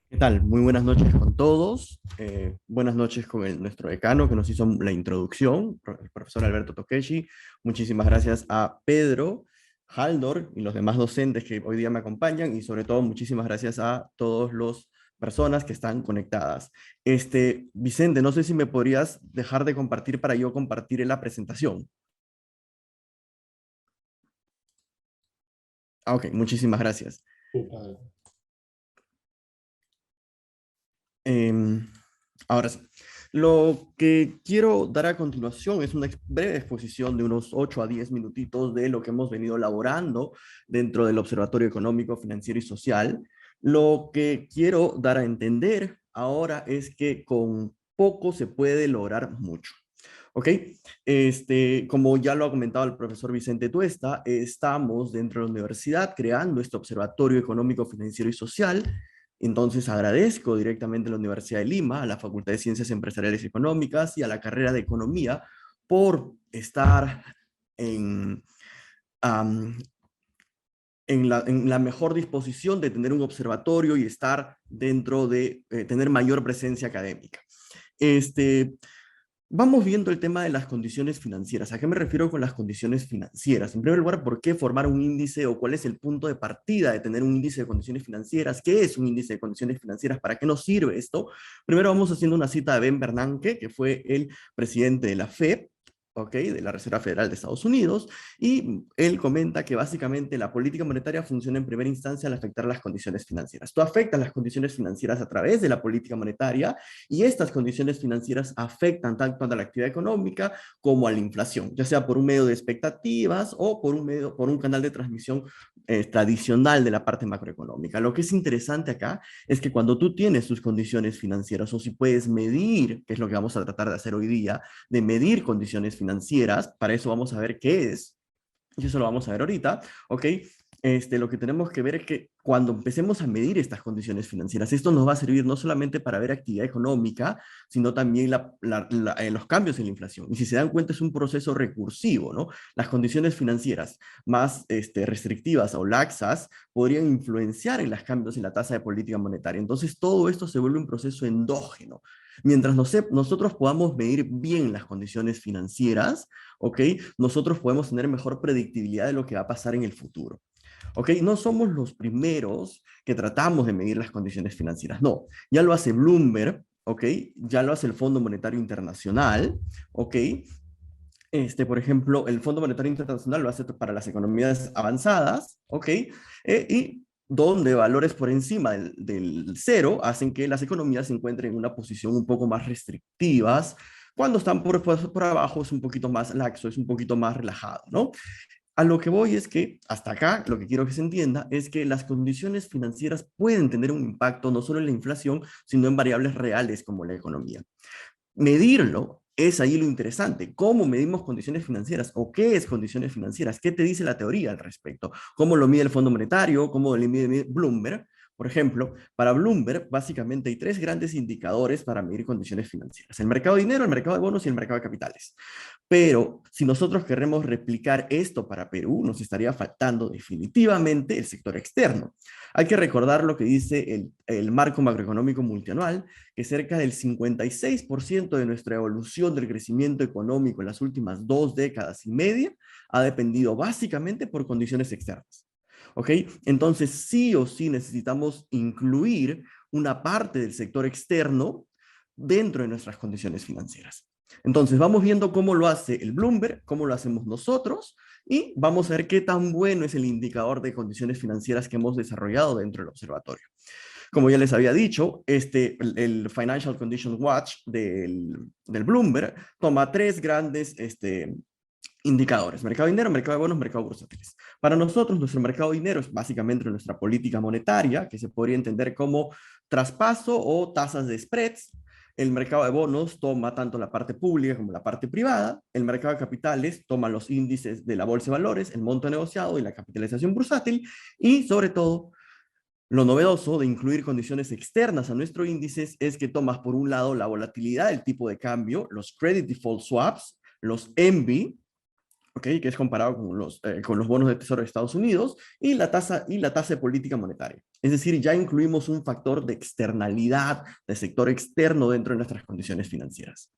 ¿Qué tal? Muy buenas noches con todos. Buenas noches con nuestro decano que nos hizo la introducción, el profesor Alberto Tokeshi. Muchísimas gracias a Pedro, Haldor y los demás docentes que hoy día me acompañan, y sobre todo muchísimas gracias a todas las personas que están conectadas. Vicente, no sé si me podrías dejar de compartir para yo compartir en la presentación. Ok, muchísimas gracias. Ahora sí, lo que quiero dar a continuación es una breve exposición de unos 8 a 10 minutitos de lo que hemos venido elaborando dentro del Observatorio Económico, Financiero y Social. Lo que quiero dar a entender ahora es que con poco se puede lograr mucho. ¿Ok? Como ya lo ha comentado el profesor Vicente Tuesta, estamos dentro de la universidad creando este Observatorio Económico, Financiero y Social. Entonces agradezco directamente a la Universidad de Lima, a la Facultad de Ciencias Empresariales y Económicas y a la carrera de Economía por estar en la mejor disposición de tener un observatorio y estar dentro de tener mayor presencia académica. Vamos viendo el tema de las condiciones financieras. ¿A qué me refiero con las condiciones financieras? En primer lugar, ¿por qué formar un índice o cuál es el punto de partida de tener un índice de condiciones financieras? ¿Qué es un índice de condiciones financieras? ¿Para qué nos sirve esto? Primero vamos haciendo una cita de Ben Bernanke, que fue el presidente de la FED, de la Reserva Federal de Estados Unidos, y él comenta que básicamente la política monetaria funciona en primera instancia al afectar las condiciones financieras. Tú afectas las condiciones financieras a través de la política monetaria, y estas condiciones financieras afectan tanto a la actividad económica como a la inflación, ya sea por un medio de expectativas o por un canal de transmisión tradicional de la parte macroeconómica. Lo que es interesante acá es que cuando tú tienes tus condiciones financieras, o si puedes medir, que es lo que vamos a tratar de hacer hoy día, de medir condiciones financieras, para eso vamos a ver qué es, y eso lo vamos a ver ahorita, ¿ok? Lo que tenemos que ver es que cuando empecemos a medir estas condiciones financieras, esto nos va a servir no solamente para ver actividad económica, sino también los cambios en la inflación. Y si se dan cuenta, es un proceso recursivo, ¿no? Las condiciones financieras más restrictivas o laxas podrían influenciar en los cambios en la tasa de política monetaria. Entonces, todo esto se vuelve un proceso endógeno. Mientras nosotros podamos medir bien las condiciones financieras, ¿ok? Nosotros podemos tener mejor predictibilidad de lo que va a pasar en el futuro. ¿Ok? No somos los primeros que tratamos de medir las condiciones financieras, no. Ya lo hace Bloomberg, ¿ok? Ya lo hace el Fondo Monetario Internacional, ¿ok? Por ejemplo, el Fondo Monetario Internacional lo hace para las economías avanzadas, ¿ok? Y donde valores por encima del cero hacen que las economías se encuentren en una posición un poco más restrictivas. Cuando están por abajo es un poquito más laxo, es un poquito más relajado, ¿no? A lo que voy es que, hasta acá, lo que quiero que se entienda es que las condiciones financieras pueden tener un impacto no solo en la inflación, sino en variables reales como la economía. Medirlo es ahí lo interesante. ¿Cómo medimos condiciones financieras? ¿O qué es condiciones financieras? ¿Qué te dice la teoría al respecto? ¿Cómo lo mide el Fondo Monetario? ¿Cómo lo mide Bloomberg? Por ejemplo, para Bloomberg, básicamente hay tres grandes indicadores para medir condiciones financieras: el mercado de dinero, el mercado de bonos y el mercado de capitales. Pero si nosotros queremos replicar esto para Perú, nos estaría faltando definitivamente el sector externo. Hay que recordar lo que dice el marco macroeconómico multianual, que cerca del 56% de nuestra evolución del crecimiento económico en las últimas 2 décadas y media ha dependido básicamente por condiciones externas. ¿Ok? Entonces, sí o sí necesitamos incluir una parte del sector externo dentro de nuestras condiciones financieras. Entonces, vamos viendo cómo lo hace el Bloomberg, cómo lo hacemos nosotros, y vamos a ver qué tan bueno es el indicador de condiciones financieras que hemos desarrollado dentro del observatorio. Como ya les había dicho, el Financial Condition Watch del Bloomberg toma tres grandes indicadores: mercado de dinero, mercado de bonos, mercado de bursátiles. Para nosotros, nuestro mercado de dinero es básicamente nuestra política monetaria, que se podría entender como traspaso o tasas de spreads. El mercado de bonos toma tanto la parte pública como la parte privada. El mercado de capitales toma los índices de la bolsa de valores, el monto negociado y la capitalización bursátil. Y sobre todo, lo novedoso de incluir condiciones externas a nuestro índice es que tomas por un lado la volatilidad del tipo de cambio, los credit default swaps, los ENVI, ¿okay? Que es comparado con los bonos de tesoro de Estados Unidos, y la tasa de política monetaria. Es decir, ya incluimos un factor de externalidad, de sector externo dentro de nuestras condiciones financieras.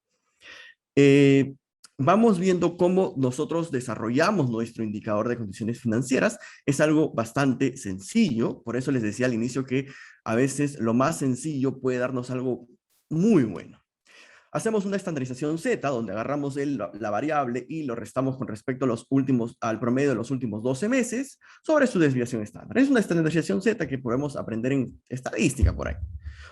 Vamos viendo cómo nosotros desarrollamos nuestro indicador de condiciones financieras. Es algo bastante sencillo, por eso les decía al inicio que a veces lo más sencillo puede darnos algo muy bueno. Hacemos una estandarización Z, donde agarramos la variable y lo restamos con respecto al promedio de los últimos 12 meses sobre su desviación estándar. Es una estandarización Z que podemos aprender en estadística por ahí.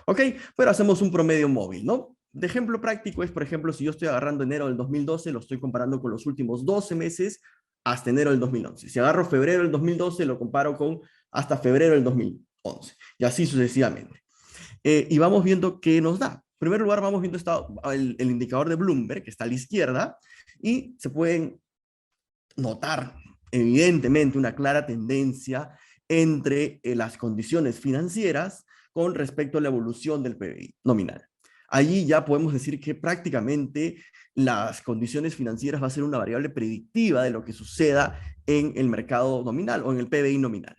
¿Ok? Pero hacemos un promedio móvil, ¿no? De ejemplo práctico es, por ejemplo, si yo estoy agarrando enero del 2012, lo estoy comparando con los últimos 12 meses hasta enero del 2011. Si agarro febrero del 2012, lo comparo con hasta febrero del 2011. Y así sucesivamente. Y vamos viendo qué nos da. En primer lugar, vamos viendo el indicador de Bloomberg, que está a la izquierda, y se pueden notar evidentemente una clara tendencia entre las condiciones financieras con respecto a la evolución del PBI nominal. Allí ya podemos decir que prácticamente las condiciones financieras va a ser una variable predictiva de lo que suceda en el mercado nominal o en el PBI nominal.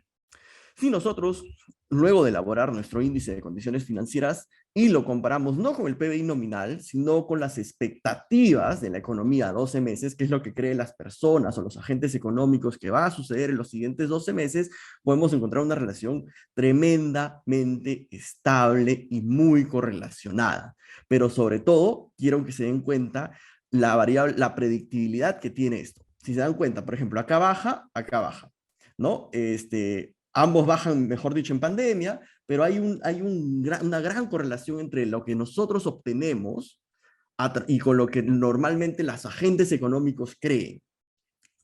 Si nosotros, luego de elaborar nuestro índice de condiciones financieras y lo comparamos no con el PBI nominal, sino con las expectativas de la economía a 12 meses, que es lo que creen las personas o los agentes económicos que va a suceder en los siguientes 12 meses, podemos encontrar una relación tremendamente estable y muy correlacionada. Pero sobre todo, quiero que se den cuenta la predictibilidad que tiene esto. Si se dan cuenta, por ejemplo, acá baja, ¿no? Ambos bajan, mejor dicho, en pandemia, pero hay una gran correlación entre lo que nosotros obtenemos y con lo que normalmente los agentes económicos creen.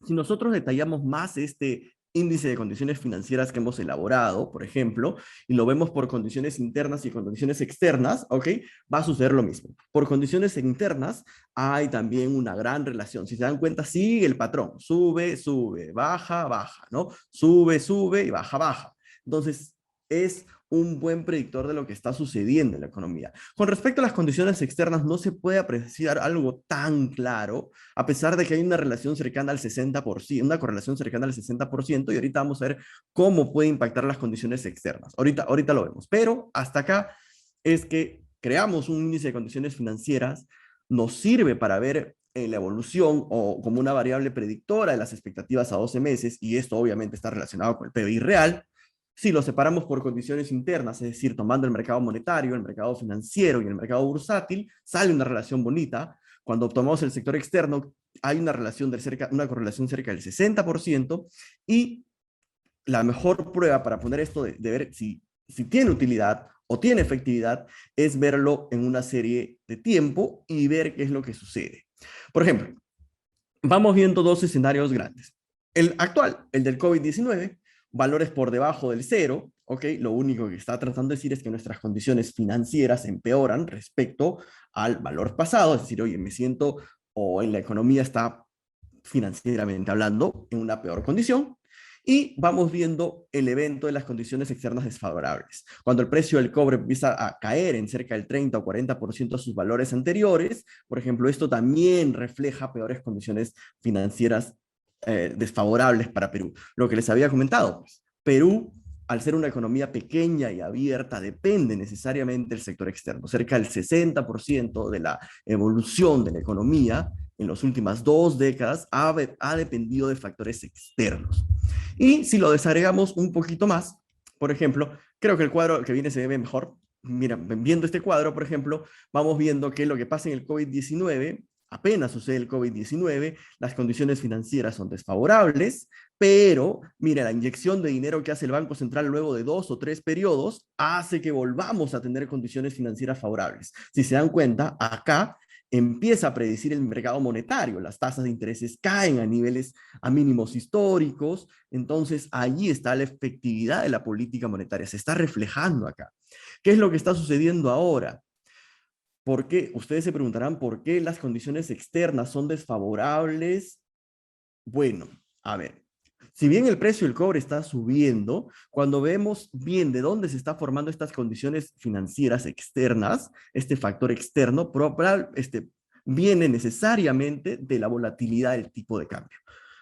Si nosotros detallamos más este índice de condiciones financieras que hemos elaborado, por ejemplo, y lo vemos por condiciones internas y condiciones externas, ¿ok? Va a suceder lo mismo. Por condiciones internas hay también una gran relación. Si se dan cuenta, sigue el patrón. Sube, sube, baja, baja, ¿no? Sube, sube y baja, baja. Entonces, es un buen predictor de lo que está sucediendo en la economía. Con respecto a las condiciones externas, no se puede apreciar algo tan claro, a pesar de que hay una relación cercana al 60%, una correlación cercana al 60%, y ahorita vamos a ver cómo puede impactar las condiciones externas. Ahorita lo vemos, pero hasta acá es que creamos un índice de condiciones financieras, nos sirve para ver la evolución o como una variable predictora de las expectativas a 12 meses, y esto obviamente está relacionado con el PBI real. Si lo separamos por condiciones internas, es decir, tomando el mercado monetario, el mercado financiero y el mercado bursátil, sale una relación bonita. Cuando tomamos el sector externo, hay una correlación cerca del 60%, y la mejor prueba para poner esto de ver si tiene utilidad o tiene efectividad es verlo en una serie de tiempo y ver qué es lo que sucede. Por ejemplo, vamos viendo dos escenarios grandes. El actual, el del COVID-19, valores por debajo del cero, ¿ok? Lo único que está tratando de decir es que nuestras condiciones financieras empeoran respecto al valor pasado, es decir, oye, me siento, o en la economía está financieramente hablando en una peor condición. Y vamos viendo el evento de las condiciones externas desfavorables. Cuando el precio del cobre empieza a caer en cerca del 30 o 40% de sus valores anteriores, por ejemplo, esto también refleja peores condiciones financieras desfavorables para Perú. Lo que les había comentado, pues, Perú, al ser una economía pequeña y abierta, depende necesariamente del sector externo. Cerca del 60% de la evolución de la economía en las últimas 2 décadas ha dependido de factores externos. Y si lo desagregamos un poquito más, por ejemplo, creo que el cuadro que viene se ve mejor. Mira, viendo este cuadro, por ejemplo, vamos viendo que lo que pasa en el COVID-19, apenas sucede el COVID-19, las condiciones financieras son desfavorables, pero mira, la inyección de dinero que hace el Banco Central luego de 2 o 3 periodos hace que volvamos a tener condiciones financieras favorables. Si se dan cuenta, acá empieza a predecir el mercado monetario, las tasas de intereses caen a mínimos históricos, entonces allí está la efectividad de la política monetaria, se está reflejando acá. ¿Qué es lo que está sucediendo ahora? ¿Por qué? Ustedes se preguntarán por qué las condiciones externas son desfavorables. Bueno, a ver, si bien el precio del cobre está subiendo, cuando vemos bien de dónde se está formando estas condiciones financieras externas, este factor externo viene necesariamente de la volatilidad del tipo de cambio.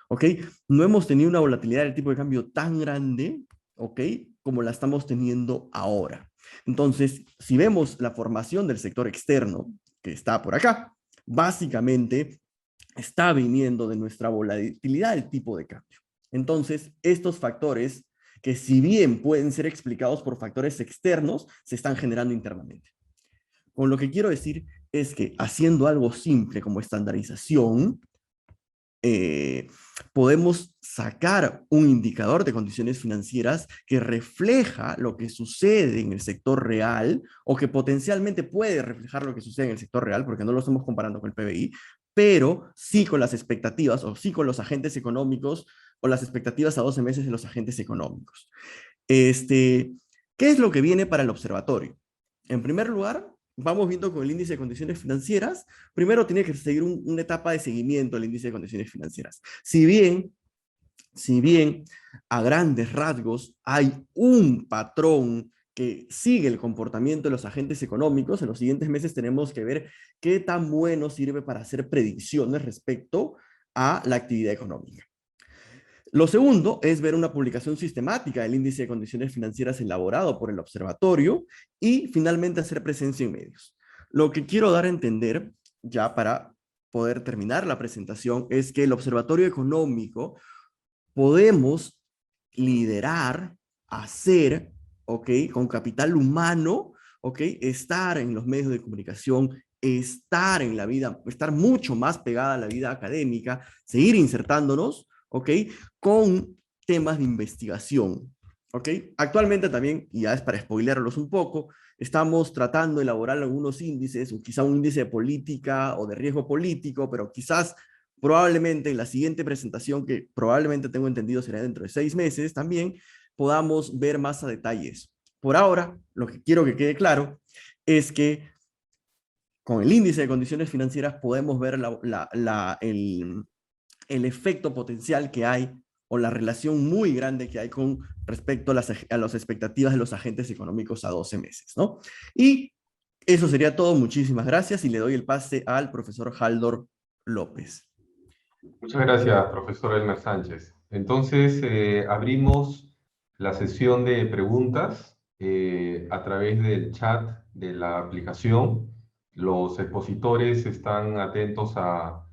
¿Ok? No hemos tenido una volatilidad del tipo de cambio tan grande, ¿ok? Como la estamos teniendo ahora. Entonces, si vemos la formación del sector externo, que está por acá, básicamente está viniendo de nuestra volatilidad del tipo de cambio. Entonces, estos factores, que si bien pueden ser explicados por factores externos, se están generando internamente. Con lo que quiero decir es que haciendo algo simple como estandarización, podemos sacar un indicador de condiciones financieras que refleja lo que sucede en el sector real, o que potencialmente puede reflejar lo que sucede en el sector real, porque no lo estamos comparando con el PBI, pero sí con las expectativas, o sí con los agentes económicos, o las expectativas a 12 meses de los agentes económicos. ¿Qué es lo que viene para el observatorio? En primer lugar, vamos viendo con el índice de condiciones financieras. Primero tiene que seguir una etapa de seguimiento del índice de condiciones financieras. Si bien a grandes rasgos hay un patrón que sigue el comportamiento de los agentes económicos, en los siguientes meses tenemos que ver qué tan bueno sirve para hacer predicciones respecto a la actividad económica. Lo segundo es ver una publicación sistemática del índice de condiciones financieras elaborado por el observatorio, y finalmente hacer presencia en medios. Lo que quiero dar a entender, ya para poder terminar la presentación, es que el observatorio económico podemos liderar, hacer, ¿ok? Con capital humano, ¿ok? Estar en los medios de comunicación, estar en la vida, estar mucho más pegada a la vida académica, seguir insertándonos, ¿ok? Con temas de investigación, ¿ok? Actualmente también, y ya es para spoilerlos un poco, estamos tratando de elaborar algunos índices, o quizá un índice de política o de riesgo político, pero quizás probablemente en la siguiente presentación, que probablemente tengo entendido será dentro de 6 meses también, podamos ver más a detalles. Por ahora, lo que quiero que quede claro es que con el índice de condiciones financieras podemos ver el efecto potencial que hay, o la relación muy grande que hay con respecto a las expectativas de los agentes económicos a 12 meses, ¿no? Y eso sería todo. Muchísimas gracias, y le doy el pase al profesor Haldor López. Muchas gracias, profesor Elmer Sánchez. Entonces, abrimos la sesión de preguntas a través del chat de la aplicación. Los expositores están atentos a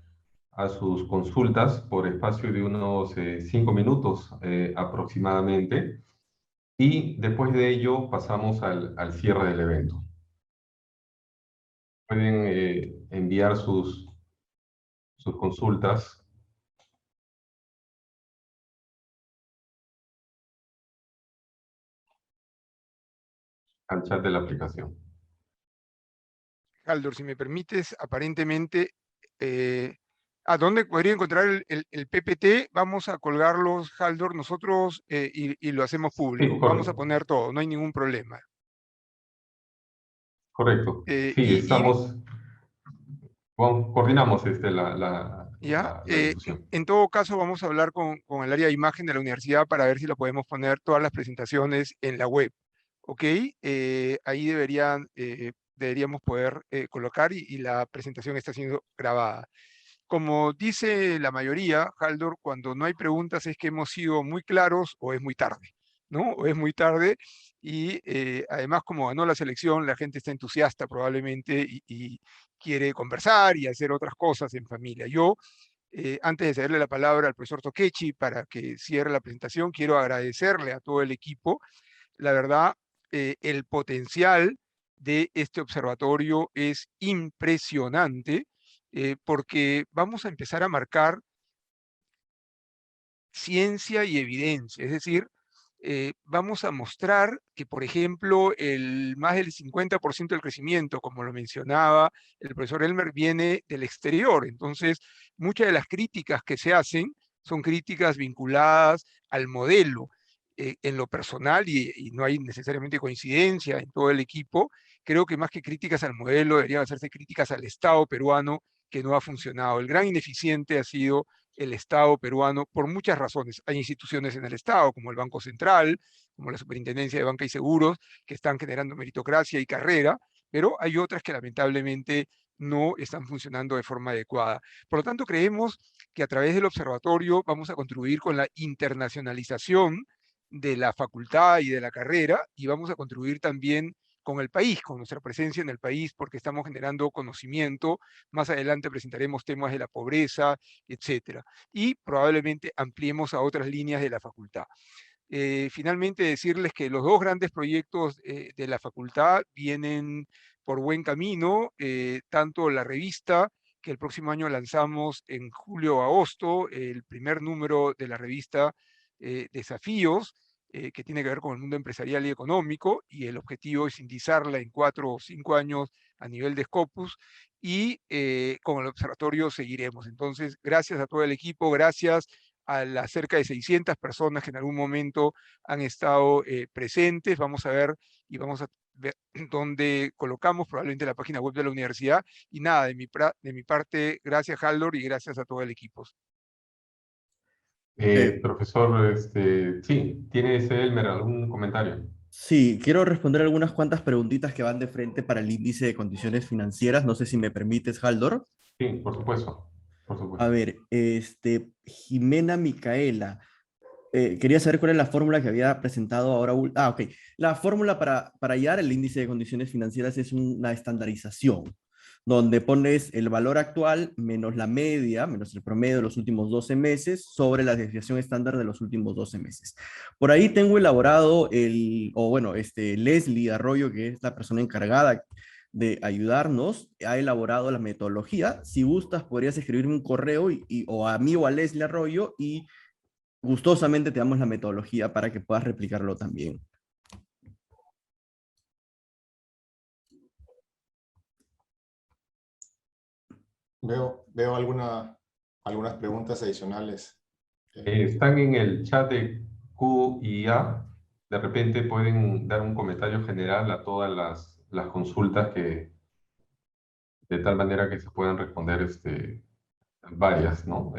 a sus consultas por espacio de unos 5 minutos aproximadamente, y después de ello pasamos al cierre del evento. Pueden enviar sus consultas al chat de la aplicación. Haldor, si me permites, aparentemente, ¿a dónde podría encontrar el PPT? Vamos a colgarlos, Haldor, nosotros y lo hacemos público. Sí, Vamos a poner todo, no hay ningún problema. correcto. Sí, Y coordinamos ya, la difusión. en todo caso, vamos a hablar con el área de imagen de la universidad para ver si lo podemos poner todas las presentaciones en la web. ¿Ok? Ahí deberíamos poder colocar y la presentación está siendo grabada. Como dice la mayoría, Haldor, cuando no hay preguntas es que hemos sido muy claros o es muy tarde, ¿no? O es muy tarde y además como ganó la selección, la gente está entusiasta probablemente y quiere conversar y hacer otras cosas en familia. Yo, antes de cederle la palabra al profesor Tokechi para que cierre la presentación, quiero agradecerle a todo el equipo. La verdad, el potencial de este observatorio es impresionante porque vamos a empezar a marcar ciencia y evidencia, es decir, vamos a mostrar que, por ejemplo, más del 50% del crecimiento, como lo mencionaba el profesor Elmer, viene del exterior. Entonces, muchas de las críticas que se hacen son críticas vinculadas al modelo. En lo personal, y no hay necesariamente coincidencia en todo el equipo, creo que más que críticas al modelo, deberían hacerse críticas al Estado peruano que no ha funcionado. El gran ineficiente ha sido el Estado peruano por muchas razones. Hay instituciones en el Estado, como el Banco Central, como la Superintendencia de Banca y Seguros, que están generando meritocracia y carrera, pero hay otras que lamentablemente no están funcionando de forma adecuada. Por lo tanto, creemos que a través del observatorio vamos a contribuir con la internacionalización de la facultad y de la carrera, y vamos a contribuir también con el país, con nuestra presencia en el país, porque estamos generando conocimiento. Más adelante presentaremos temas de la pobreza, etcétera, y probablemente ampliemos a otras líneas de la facultad. Finalmente, decirles que los dos grandes proyectos de la facultad vienen por buen camino, tanto la revista, que el próximo año lanzamos en julio o agosto, el primer número de la revista Desafíos, que tiene que ver con el mundo empresarial y económico, y el objetivo es indizarla en 4 o 5 años a nivel de Scopus, y con el observatorio seguiremos. Entonces, gracias a todo el equipo, gracias a las cerca de 600 personas que en algún momento han estado presentes. Vamos a ver y vamos a ver dónde colocamos, probablemente la página web de la universidad. Y nada, de mi parte, gracias Haldor y gracias a todo el equipo. Profesor, sí, ¿tiene Elmer algún comentario? Sí, quiero responder algunas cuantas preguntitas que van de frente para el índice de condiciones financieras. No sé si me permites, Haldor. Sí, por supuesto, por A supuesto. ver, Jimena Micaela. Quería saber cuál es la fórmula que había presentado ahora. Ok. La fórmula para hallar el índice de condiciones financieras es una estandarización, donde pones el valor actual menos la media, menos el promedio de los últimos 12 meses, sobre la desviación estándar de los últimos 12 meses. Por ahí tengo elaborado Leslie Arroyo, que es la persona encargada de ayudarnos, ha elaborado la metodología. Si gustas, podrías escribirme un correo o a mí o a Leslie Arroyo y gustosamente te damos la metodología para que puedas replicarlo también. Veo algunas preguntas adicionales. Están en el chat de Q y A. De repente pueden dar un comentario general a todas las consultas de tal manera que se puedan responder varias, ¿no?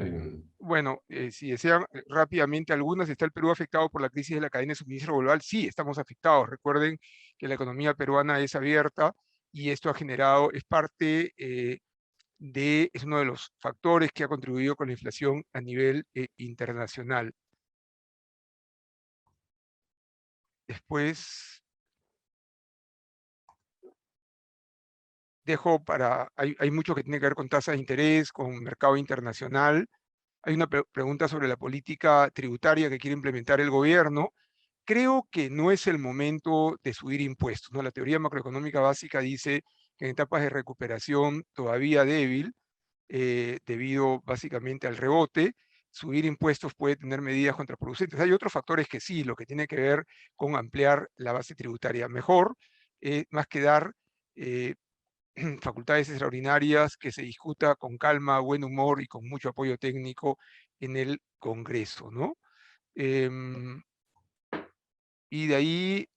Bueno, si desean rápidamente algunas, ¿está el Perú afectado por la crisis de la cadena de suministro global? Sí, estamos afectados. Recuerden que la economía peruana es abierta y esto ha generado, es parte es uno de los factores que ha contribuido con la inflación a nivel internacional. Después, hay mucho que tiene que ver con tasas de interés, con mercado internacional. Hay una pregunta sobre la política tributaria que quiere implementar el gobierno. Creo que no es el momento de subir impuestos, ¿no? La teoría macroeconómica básica dice que en etapas de recuperación todavía débil, debido básicamente al rebote, subir impuestos puede tener medidas contraproducentes. Hay otros factores que sí, lo que tiene que ver con ampliar la base tributaria. Mejor, más que dar facultades extraordinarias, que se discuta con calma, buen humor y con mucho apoyo técnico en el Congreso, ¿no? Y de ahí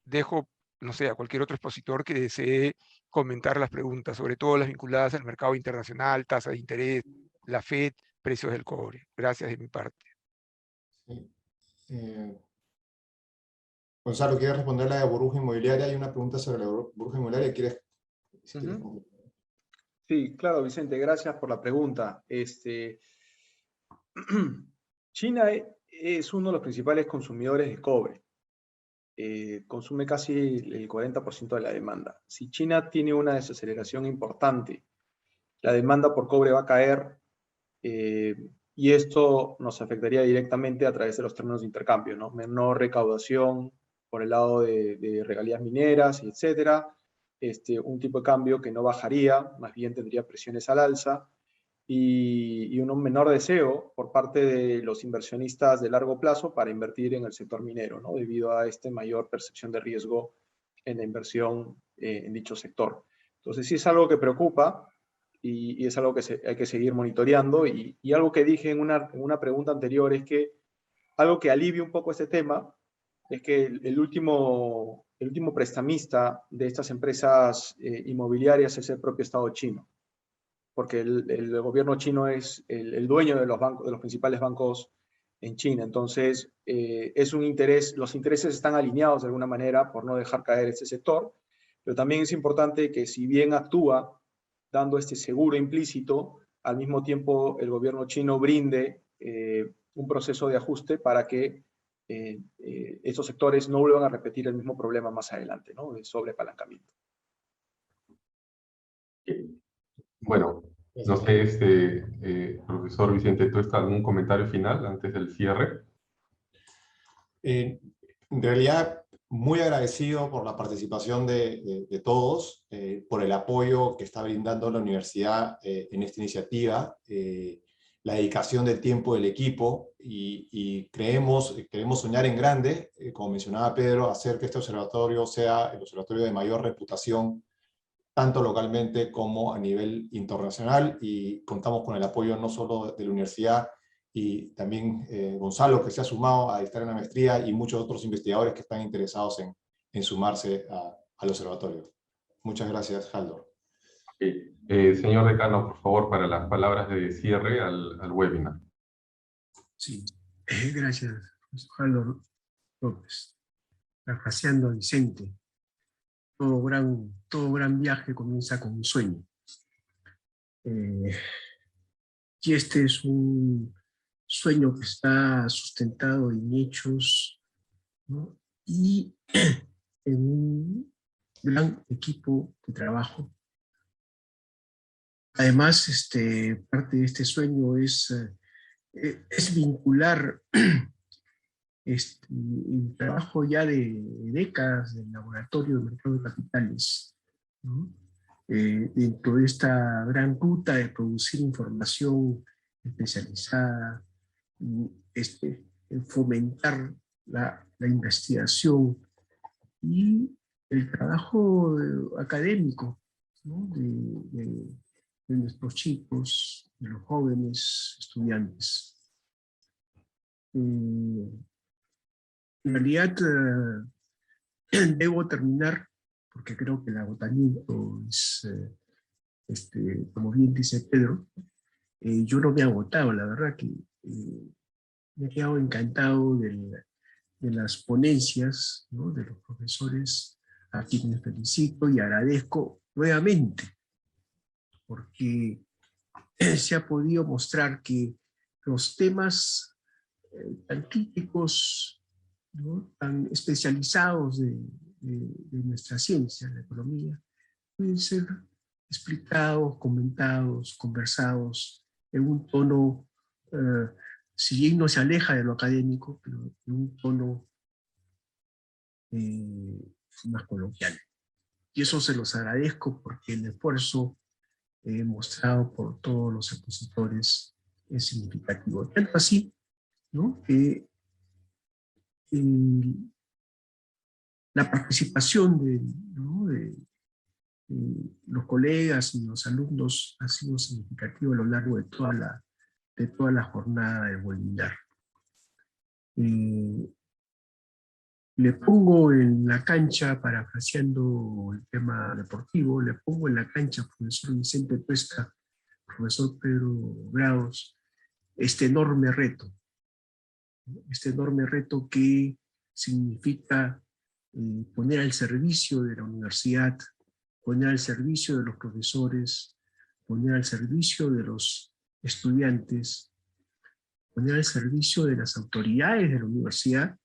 dejo, no sé, a cualquier otro expositor que desee comentar las preguntas, sobre todo las vinculadas al mercado internacional, tasa de interés, la FED, precios del cobre. Gracias de mi parte. Sí. Gonzalo, ¿quieres responder la de burbuja inmobiliaria? Hay una pregunta sobre la burbuja inmobiliaria. ¿Quieres? Sí, claro, Vicente, gracias por la pregunta. China es uno de los principales consumidores de cobre. Consume casi el 40% de la demanda. Si China tiene una desaceleración importante, la demanda por cobre va a caer, y esto nos afectaría directamente a través de los términos de intercambio, ¿no? Menor recaudación por el lado de regalías mineras, etcétera. Un tipo de cambio que no bajaría, más bien tendría presiones al alza, y un menor deseo por parte de los inversionistas de largo plazo para invertir en el sector minero, ¿no? Debido a esta mayor percepción de riesgo en la inversión en dicho sector. Entonces sí es algo que preocupa, y es algo que hay que seguir monitoreando, y algo que dije en una pregunta anterior es que algo que alivia un poco este tema es que el último prestamista de estas empresas inmobiliarias es el propio Estado chino, porque el gobierno chino es el dueño de los bancos, de los principales bancos en China. Entonces, es un interés, los intereses están alineados de alguna manera por no dejar caer este sector, pero también es importante que, si bien actúa dando este seguro implícito, al mismo tiempo el gobierno chino brinde un proceso de ajuste para que estos sectores no vuelvan a repetir el mismo problema más adelante, ¿no? De sobreapalancamiento. Bueno, no sé, profesor Vicente, ¿tú estás algún comentario final antes del cierre? En realidad, muy agradecido por la participación de todos, por el apoyo que está brindando la universidad en esta iniciativa, la dedicación del tiempo del equipo, y queremos soñar en grande, como mencionaba Pedro, hacer que este observatorio sea el observatorio de mayor reputación, tanto localmente como a nivel internacional, y contamos con el apoyo no solo de la universidad, y también Gonzalo, que se ha sumado a dictar una maestría, y muchos otros investigadores que están interesados en sumarse al observatorio. Muchas gracias, Haldor. Señor decano, por favor, para las palabras de cierre al webinar. Sí, gracias, Haldor López. Parafraseando a Vicente, todo gran viaje comienza con un sueño. Y este es un sueño que está sustentado en hechos, ¿no? Y en un gran equipo de trabajo. Además, parte de este sueño es vincular el trabajo ya de décadas del laboratorio de mercado de capitales, ¿no? Dentro de esta gran ruta de producir información especializada, fomentar la investigación y el trabajo académico, ¿no? de nuestros chicos, de los jóvenes estudiantes. En realidad, debo terminar, porque creo que el agotamiento es, como bien dice Pedro, yo no me he agotado, la verdad que me he quedado encantado de las ponencias, ¿no? De los profesores, a quienes felicito y agradezco nuevamente, porque se ha podido mostrar que los temas tan críticos, ¿no? Tan especializados de nuestra ciencia, la economía, pueden ser explicados, comentados, conversados en un tono, si bien no se aleja de lo académico, pero en un tono más coloquial. Y eso se los agradezco porque el esfuerzo mostrado por todos los expositores es significativo. Tanto así, ¿no?, que la participación ¿no?, de los colegas y los alumnos ha sido significativa a lo largo de toda la jornada del webinar. Le pongo en la cancha, parafraseando el tema deportivo, le pongo en la cancha al profesor Vicente Tuesta, profesor Pedro Grados, este enorme reto que significa poner al servicio de la universidad, poner al servicio de los profesores, poner al servicio de los estudiantes, poner al servicio de las autoridades de la universidad.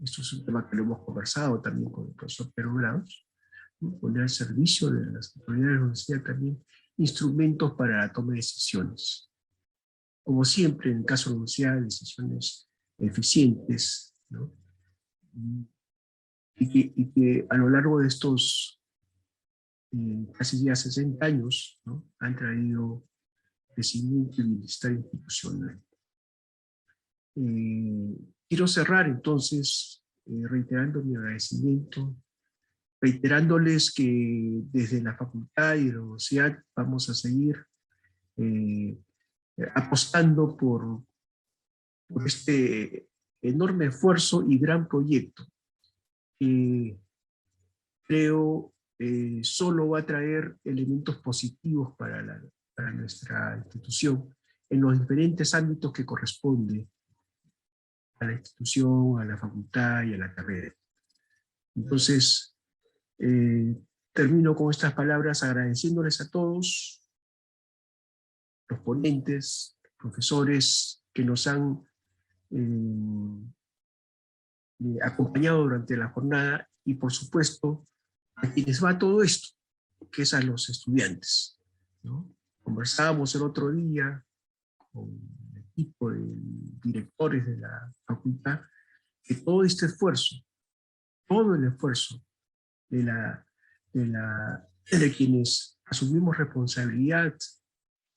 Esto es un tema que lo hemos conversado también con el profesor Pedro Grados, ¿no?, poner al servicio de las autoridades de la universidad también instrumentos para la toma de decisiones. Como siempre, en el caso de la universidad, decisiones eficientes, ¿no?, y que a lo largo de estos casi ya 60 años, ¿no?, han traído crecimiento y bienestar institucional. Quiero cerrar entonces reiterando mi agradecimiento, reiterándoles que desde la facultad y la universidad vamos a seguir apostando por este enorme esfuerzo y gran proyecto que creo solo va a traer elementos positivos para nuestra institución en los diferentes ámbitos que corresponde a la institución, a la facultad y a la carrera. Entonces, termino con estas palabras agradeciéndoles a todos, los ponentes, profesores que nos han acompañado durante la jornada y por supuesto a quienes va todo esto, que es a los estudiantes, ¿no? Conversábamos el otro día con el equipo de directores de la facultad que todo este esfuerzo, todo el esfuerzo de quienes asumimos responsabilidad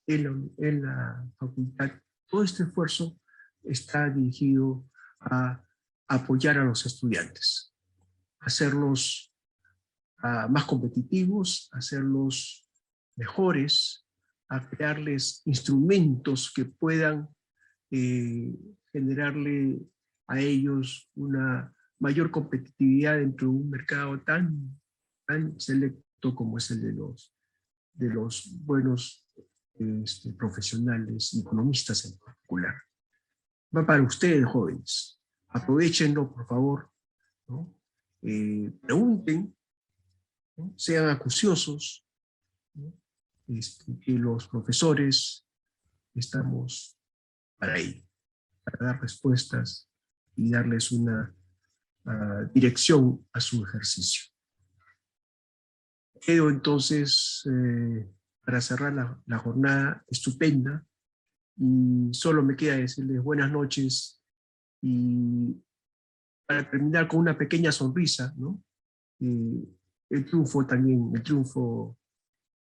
en la facultad, todo este esfuerzo está dirigido a apoyar a los estudiantes, hacerlos más competitivos, hacerlos mejores, a crearles instrumentos que puedan generarle a ellos una mayor competitividad dentro de un mercado tan selecto como es el de los buenos profesionales y economistas en particular. Va para ustedes, jóvenes. Aprovechenlo, por favor, ¿no? Pregunten, ¿no?, sean acuciosos, ¿no?, que los profesores estamos para ello, para dar respuestas y darles una dirección a su ejercicio. Quedo entonces para cerrar la jornada estupenda y solo me queda decirles buenas noches y para terminar con una pequeña sonrisa, ¿no? El triunfo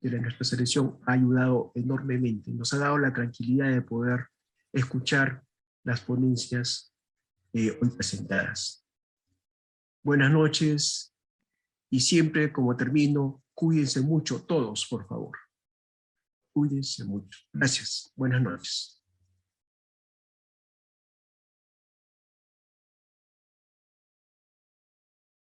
de nuestra selección ha ayudado enormemente, nos ha dado la tranquilidad de poder escuchar las ponencias hoy presentadas. Buenas noches y siempre, como termino, cuídense mucho todos, por favor. Cuídense mucho. Gracias. Buenas noches.